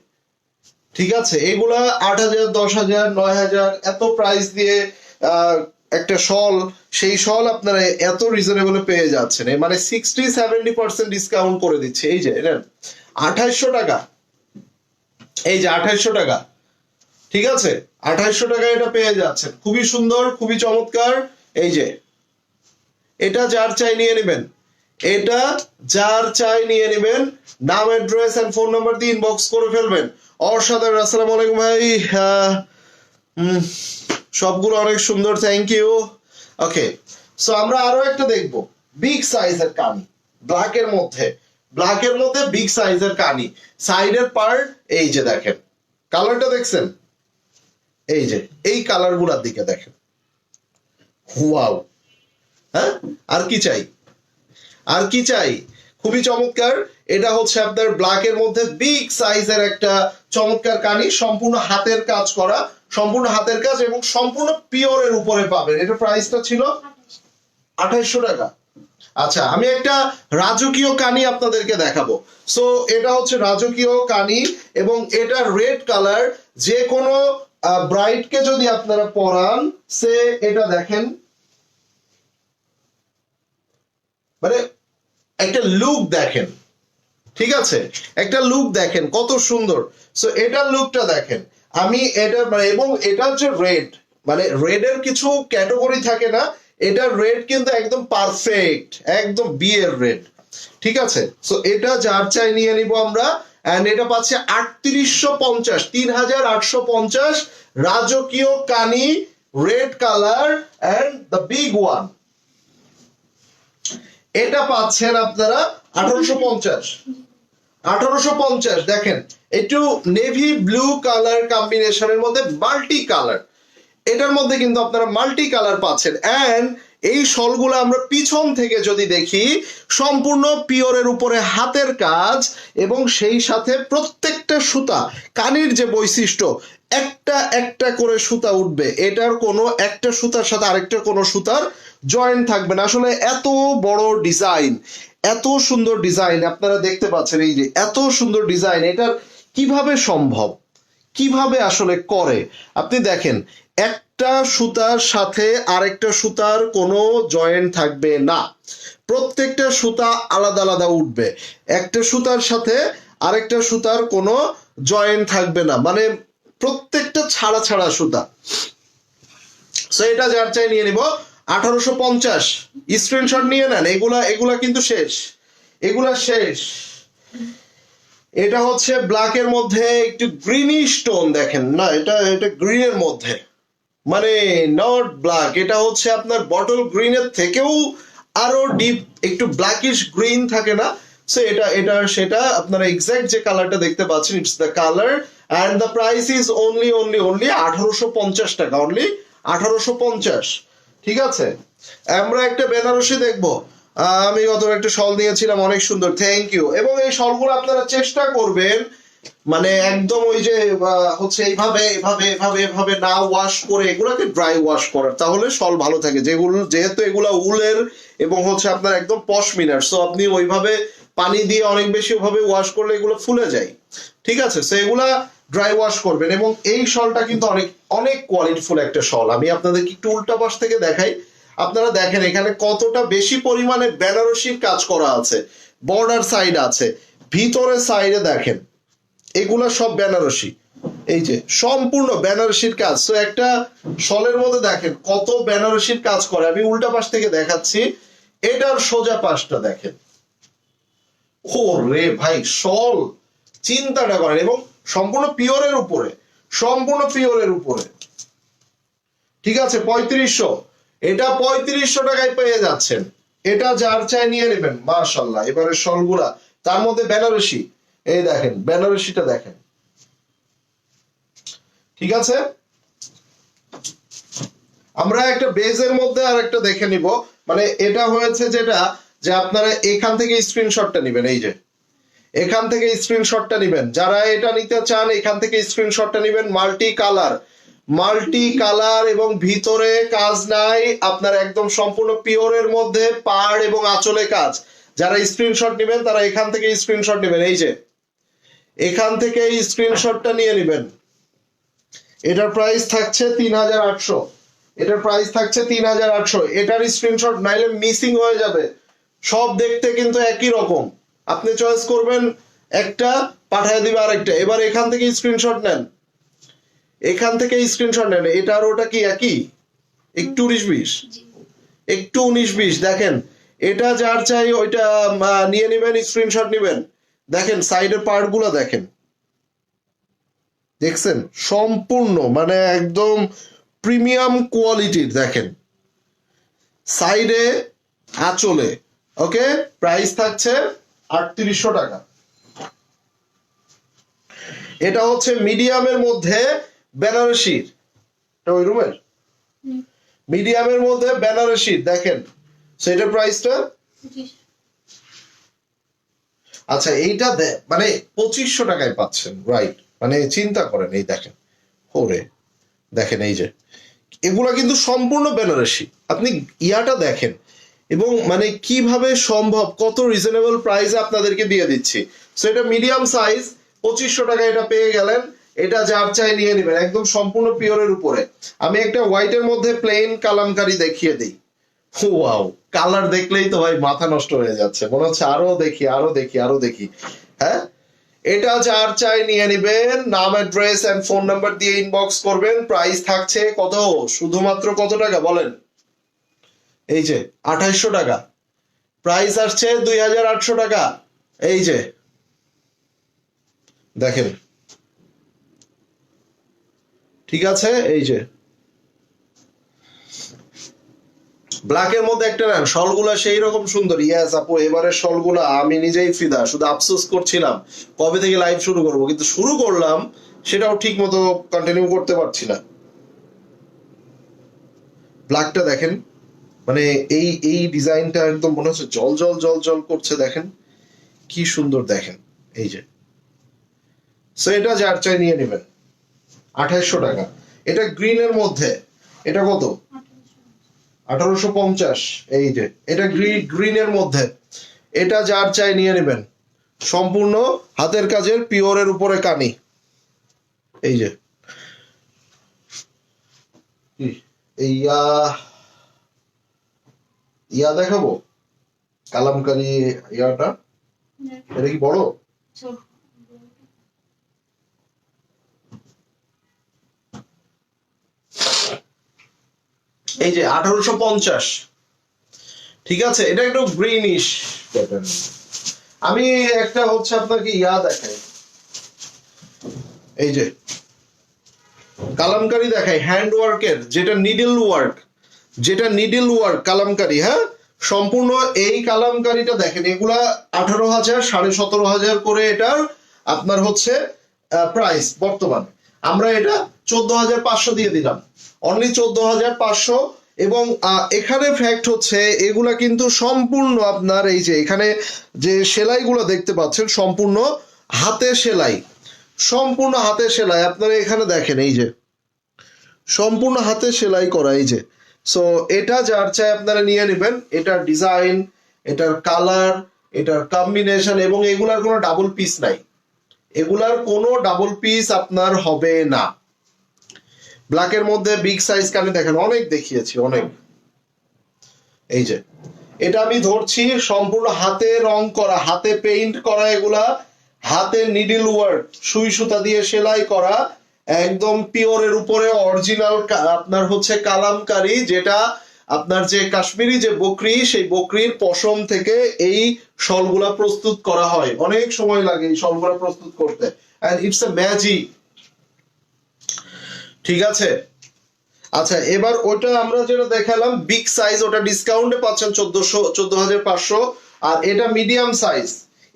ঠিক আছে। এগুলা 8000, 10000, 9000 এত প্রাইস দিয়ে একটা শল, সেই শল আপনারা এত রিজনেবল পেয়ে যাচ্ছেন, মানে 60-70% ডিসকাউন্ট করে দিচ্ছে। এই যে 2800 টাকা, এই যে 2800 টাকা, ঠিক আছে, 2800 টাকা এটা পেয়ে যাচ্ছেন। খুবই সুন্দর, খুবই চমৎকার। এই যে, এটা যার চাই নিয়ে নেবেন, এটা যার চাই নিয়ে নেবেন। নাম, অ্যাড্রেস এন্ড ফোন নাম্বার দিয়ে ইনবক্স করে ফেলবেন। অসাধারণ। আসসালামু আলাইকুম ভাই। সবগুলো অনেক সুন্দর, থ্যাংক ইউ। ওকে, সো আমরা আরো একটা দেখবো, বিগ সাইজের কানি, ব্ল্যাকের মধ্যে বিগ সাইজের কানি, সাইডের পার্ট, এই যে দেখেন, কালারটা দেখছেন, এই যে, এই কালার গুলার দিকে দেখেন, ওয়াও। হ্যাঁ, আর কি চাই, আর কি চাই? খুবই চমৎকার। এটা হচ্ছে আপনার ব্ল্যাকের মধ্যে বিগ সাইজের একটা চমৎকার কানি, সম্পূর্ণ হাতের কাজ করা, সম্পূর্ণ হাতের কাজ এবং সম্পূর্ণ পিওরের উপরে পাবেন। এটা প্রাইসটা ছিল 2800 টাকা। আচ্ছা, আমি একটা রাজকীয় কানি আপনাদেরকে দেখাবো। সো এটা হচ্ছে রাজকীয় কানি এবং এটা রেড কালার। যে কোনো ব্রাইডকে যদি আপনারা পরান, সে এটা দেখেন, মানে একটা লুক দেখেন, ঠিক আছে, একটা লুক দেখেন কত সুন্দর। সো এটার লুকটা দেখেন। আমি এটা মানে, এবং এটা হচ্ছে রেড, মানে রেডের কিছু ক্যাটাগরি থাকে না, এটা রেড কিন্তু একদম পারফেক্ট, একদম বিয়ের রেড, ঠিক আছে। সো এটা যার চাই নিয়ে নিব আমরা। এন্ড এটা পাচ্ছে 3850, 3850, রাজকীয় কানি, red colour and the big one. এটা পাচ্ছেন আপনারা 1850। দেখেন, একটু নেভি ব্লু কালার কম্বিনেশনের মধ্যে মাল্টি কালার, এটার মধ্যে কিন্তু আপনারা মাল্টি কালার পাচ্ছেন। এন্ড এই শলগুলো আমরা পিছন থেকে যদি দেখি, সম্পূর্ণ পিওরের উপরে হাতের কাজ এবং সেই সাথে প্রত্যেকটা সুতা, কানির যে বৈশিষ্ট্য, একটা একটা করে সুতা উঠবে, এটার কোনো একটা সুতার সাথে আরেকটা কোনো সুতার জয়েন্ট থাকবে না। আসলে এত বড় ডিজাইন, এত সুন্দর ডিজাইন আপনারা দেখতে পাচ্ছেন, এই যে এত সুন্দর ডিজাইন, এটার কিভাবে সম্ভব, কিভাবে আসলে করে আপনি দেখেন, একটা সুতার সাথে আরেকটা সুতার কোনো জয়েন্ট থাকবে না, প্রত্যেকটা সুতা আলাদা আলাদা উঠবে, একটা সুতার সাথে আরেকটা সুতার কোনো জয়েন্ট থাকবে না, মানে প্রত্যেকটা ছাড়া ছাড়া সুতা। সো এটা যার চাই নিয়ে নিব 1850, স্ক্রিনশট নিয়ে নেন। এগুলা কিন্তু শেষ, এগুলা শেষ। এটা হচ্ছে ব্ল্যাকের মধ্যে একটু গ্রিনিশ টোন, দেখেন না, এটা গ্রিনের মধ্যে, মানে নট ব্ল্যাক, এটা হচ্ছে আপনার বটল গ্রিনের থেকেও আরো ডিপ, একটু ব্ল্যাকিশ গ্রিন থাকে না। সো এটা সেটা আপনারা এক্সাক্ট যে কালারটা দেখতে পাচ্ছেন, it's the colour. And the price is only 1850 টাকা, অনলি 1850, ঠিক আছে। আমরা একটা বেনারসি দেখবো। আমি গত একটা শল নিয়েছিলাম, অনেক সুন্দর, থ্যাংক ইউ। এবং এই শলগুলো আপনারা চেষ্টা করবেন, মানে একদম ওই যে হচ্ছে এইভাবে এভাবে এভাবে এভাবে না ওয়াশ করে এগুলাকে ড্রাই ওয়াশ করার, তাহলে শল ভালো থাকে। যেহেতু এগুলা উলের এবং হচ্ছে আপনার একদম পশমিনার, সো আপনি ওইভাবে পানি দিয়ে অনেক বেশি ওভাবে ওয়াশ করলে এগুলো ফুলে যায়, ঠিক আছে। সো এগুলা ড্রাই ওয়াশ করবেন। এবং এই শলটা কিন্তু অনেক অনেক কোয়ালিটিফুল একটা শল। আমি আপনাদেরকে একটু উল্টা পাশ থেকে দেখাই, আপনারা দেখেন এখানে কতটা বেশি পরিমাণে বেনারসির কাজ করা আছে, বর্ডার সাইড আছে, ভিতরে সাইডে দেখেন এগুলা সব বেনারসি, এই যে সম্পূর্ণ বেনারসির কাজ। তো একটা শলের মধ্যে দেখেন কত বেনারসির কাজ করে। আমি উল্টা পাশ থেকে দেখাচ্ছি, এটার সোজা পাশটা দেখেন, ও রে ভাই শল চিন্তাটা করেন, এবং সম্পূর্ণ পিওরের উপরে, সম্পূর্ণ পিওরের উপরে, ঠিক আছে 3500, এটা 3500 টাকায় পেয়ে যাচ্ছেন। এটা যার চাই নিয়ে নেবেন মাশাআল্লাহ। এবারে শলগুলা তার মধ্যে বেনারসি, এই দেখেন বেনারসিটা দেখেন, ঠিক আছে। আমরা একটা বেজের মধ্যে আর একটা দেখে নিব, মানে এটা হয়েছে যেটা যে আপনারা এখান থেকে স্ক্রিনশটটা নেবেন, এই যে এখান থেকে স্ক্রিনশটটা নেবেন, যারা এটা নিতে চান এখান থেকে স্ক্রিনশটটা নেবেন। মাল্টি কালার, মাল্টি কালার এবং ভিতরে কাজ নাই আপনার, একদম সম্পূর্ণ পিওরের মধ্যে পাড় এবং আঁচলে কাজ। যারা স্ক্রিনশট নেবেন তারা এখান থেকে স্ক্রিনশট নেবেন, এই যে এখান থেকে স্ক্রিনশটটা নিয়ে নেবেন। এটার প্রাইস থাকছে 3800, এটার প্রাইস থাকছে 3800। এটার স্ক্রিনশট নাইলে মিসিং হয়ে যাবে, সব দেখতে কিন্তু একই রকম, আপনি চয়েস করবেন একটা, পাঠিয়ে দিবে আরেকটা। এবার এখান থেকে স্ক্রিনশট নেন, এখান থেকে স্ক্রিনশট নেন, এটা আর ওটা কি একই, একটু 19-20, একটু 19-20 দেখেন। এটা যার চাই ওইটা নিয়ে নেবেন, স্ক্রিনশট নেবেন। দেখেন সাইডের পার্ট গুলো দেখেন, দেখছেন সম্পূর্ণ মানে একদম প্রিমিয়াম কোয়ালিটির, দেখেন সাইডে আঁচলে। ওকে, প্রাইস থাকছে 3800 টাকা। এটা হচ্ছে মিডিয়ামের মধ্যে বেনারসির, ওই রুমের মিডিয়ামের মধ্যে বেনারসির দেখেন, সেটার প্রাইসটা আচ্ছা এইটা মানে 2500 টাকায় পাচ্ছেন, রাইট। মানে চিন্তা করেন, এই দেখেন ওরে, দেখেন এই যে এগুলা কিন্তু সম্পূর্ণ বেনারসি, আপনি ইয়াটা দেখেন, এবং মানে কিভাবে সম্ভব, কত রিজনেবল প্রাইসে আপনাদেরকে দিয়ে দিচ্ছি। সো এটা মিডিয়াম সাইজ, 2500 টাকা এটা পেয়ে গেলেন। এটা যার চাই নিয়ে নেবেন, একদম সম্পূর্ণ পিওরের উপরে। আমি একটা হোয়াইটের মধ্যে প্লেন কালামকারি দেখিয়ে দিই। ওয়াও, কালার দেখলেই তো ভাই মাথা নষ্ট হয়ে যাচ্ছে, মনে হচ্ছে আরো দেখি আরো দেখি আরো দেখি। হ্যাঁ, এটা যার চাই নিয়ে নেবেন, নাম অ্যাড্রেস এন্ড ফোন নাম্বার দিয়ে ইনবক্স করবেন। প্রাইস থাকছে কত, শুধুমাত্র কত টাকা বলেন, এই যে 2800 টাকা। প্রাইস আসছে 2800 টাকা, এই যে দেখেন, ঠিক আছে। এই যে ব্ল্যাকের মধ্যে একটা নেন, শলগুলা সেই রকম সুন্দর। ইয়াস আপু, এবারের শলগুলা আমি নিজেই ফিদা, শুধু আফসোস করছিলাম কবে থেকে লাইভ শুরু করব, কিন্তু শুরু করলাম সেটাও ঠিক মতো কন্টিনিউ করতে পারছি না। ব্ল্যাকটা দেখেন, মানে এই এই ডিজাইনটা একদম মনে হচ্ছে জল জল জল জল করছে, দেখেন কি সুন্দর দেখেন, এই যে। সো এটা যার চাই নিয়ে নেবেন, 2800 টাকা। এটা গ্রিনের মধ্যে, এটা কত, 1850, এই যে এটা গ্রিনের মধ্যে, এটা যার চাই নিয়ে নেবেন। সম্পূর্ণ হাতের কাজের পিওরের উপরে কানি, এই যে এই ইয়া দেখাবো কালামকারি ইয়াটা, এটা কি বড়, এই যে 1850, ঠিক আছে। এটা একটু গ্রিনিশ প্যাটার্ন। আমি একটা হচ্ছে আপনাকে ইয়া দেখাই, এই যে কালামকারি দেখাই হ্যান্ড ওয়ার্কের, যেটা নিডল ওয়ার্ক, যেটা নিডল ওয়ার্ক কালামকারি। হ্যাঁ, সম্পূর্ণ এই কালামকারিটা দেখেন, এগুলা 18,000 17,500 করে এটার আপনার হচ্ছে প্রাইস বর্তমান। আমরা এটা 14,500 দিয়ে দিলাম, অনলি 14,500। এবং এখানে ফ্যাক্ট হচ্ছে এগুলা কিন্তু সম্পূর্ণ আপনার, এই যে এখানে যে সেলাইগুলো দেখতে পাচ্ছেন সম্পূর্ণ হাতে সেলাই, সম্পূর্ণ হাতে সেলাই। আপনারা এখানে দেখেন, এই যে সম্পূর্ণ হাতে সেলাই করা, এই যে। সো এটা যার চাই আপনারা নিয়ে নেবেন। এটার ডিজাইন, এটার কালার, এটার কম্বিনেশন, এবং এগুলার কোনো ডাবল পিস নাই, এগুলার কোনো ডাবল পিস আপনার হবে না। ব্ল্যাকের মধ্যে বিগ সাইজ কানে দেখেন, অনেক দেখিয়েছি অনেক, এই যে এটা আমি ধরছি, সম্পূর্ণ হাতে রং করা, হাতে পেইন্ট করা, এগুলা হাতে নিডল ওয়ার্ক, সুই সুতা দিয়ে সেলাই করা, একদম পিওরের উপরে অরিজিনাল আপনার হচ্ছে কালামকারী, যেটা আপনার যে কাশ্মীরি যে বকরি, সেই বকরির পশম থেকে এই শলগুলা প্রস্তুত করা হয়। অনেক সময় লাগে এই শলগুলা প্রস্তুত করতে, এন্ড ইটস এ ম্যাজিক। ঠিক আছে, আচ্ছা এবার ওটা আমরা যেটা দেখালাম বিগ সাইজ, ওটা ডিসকাউন্টে পাচ্ছেন 14,500, আর এটা মিডিয়াম সাইজ,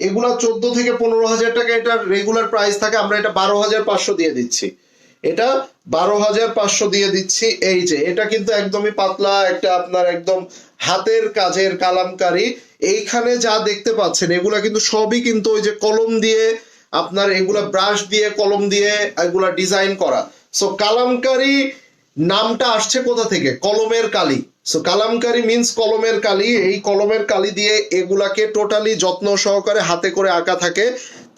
এগুলা 14 থেকে 15,000 টাকা এটা রেগুলার প্রাইস থাকে, আমরা এটা 12,500 দিয়ে দিচ্ছি, এটা 12,500 দিয়ে দিচ্ছি। এই যে এটা কিন্তু একদমই পাতলা একটা আপনার একদম হাতের কাজের কালামকারী। এইখানে যা দেখতে পাচ্ছেন এগুলা কিন্তু সবই কিন্তু ওই যে কলম দিয়ে আপনার, এগুলা ব্রাশ দিয়ে কলম দিয়ে এগুলা ডিজাইন করা। সো কালামকারী নামটা আসছে কোথা থেকে? কলমের কালি। সো কালামকারী মিন্স কলমের কালি। এই কলমের কালি দিয়ে এগুলাকে টোটালি যত্ন সহকারে হাতে করে আঁকা থাকে।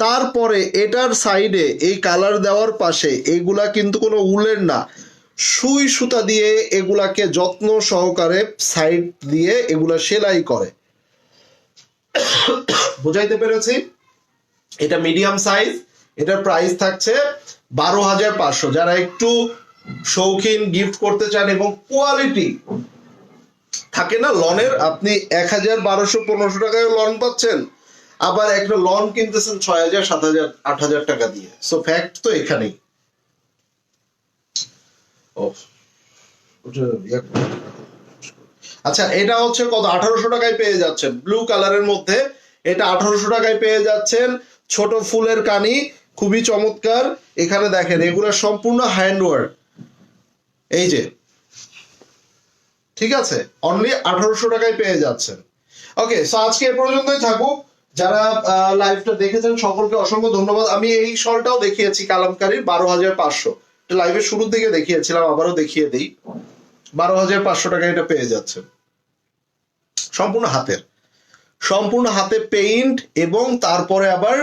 তারপরে এটার সাইডে এই কালার দেওয়ার পাশে এগুলা কিন্তু কোনো উলের না, সুই সুতা দিয়ে এগুলাকে যত্ন সহকারে সাইড দিয়ে এগুলা সেলাই করে। বুঝাইতে পেরেছি? এটা মিডিয়াম সাইজ, এটার প্রাইস থাকছে 12,500। যারা একটু শৌখিন গিফট করতে চান এবং কোয়ালিটি থাকে না লনের, আপনি 1,000, 1,200, 1,500 টাকায় লন পাচ্ছেন, আবার একটা লন কিনতেছেন 6,000, 7,000, 8,000 টাকা দিয়ে। সো ফ্যাক্ট তো এখানেই। আচ্ছা এটা হচ্ছে কত? 1,800 টাকায় পেয়ে যাচ্ছেন, ব্লু কালারের মধ্যে এটা 1,800 টাকায় পেয়ে যাচ্ছেন। ছোট ফুলের কানি, খুবই চমৎকার। এখানে দেখেন এগুলো সম্পূর্ণ হ্যান্ডওয়ার্ক, এই যে, ঠিক আছে, অনলি 1,800 টাকায় পেয়ে যাচ্ছেন। ওকে, সো আজকে এ পর্যন্তই থাকুক। যারা লাইভটা দেখেছেন সকলকে অসংখ্য ধন্যবাদ। আমি এই শলটাও দেখিয়েছি কালামকারীর 12,500, লাইভের শুরুর দিকে দেখিয়েছিলাম, আবারও দেখিয়ে দিই। 12,500 টাকায় এটা পেয়ে যাচ্ছেন, সম্পূর্ণ হাতের, সম্পূর্ণ হাতে পেইন্ট এবং তারপরে আবার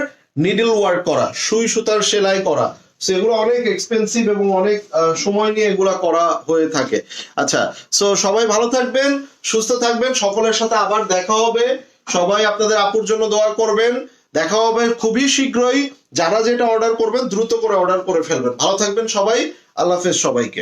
নিডল ওয়ার্ক করা, সুই সুতার সেলাই করা। সেগুলো অনেক এক্সপেন্সিভ এবং অনেক সময় নিয়ে এগুলা করা হয়ে থাকে। আচ্ছা, সো সবাই ভালো থাকবেন, সুস্থ থাকবেন, সকলের সাথে আবার দেখা হবে। সবাই আপনাদের আপুর জন্য দোয়া করবেন। দেখা হবে খুবই শীঘ্রই। যারা যেটা অর্ডার করবেন দ্রুত করে অর্ডার করে ফেলবেন। ভালো থাকবেন সবাই, আল্লাহ হাফেজ সবাইকে।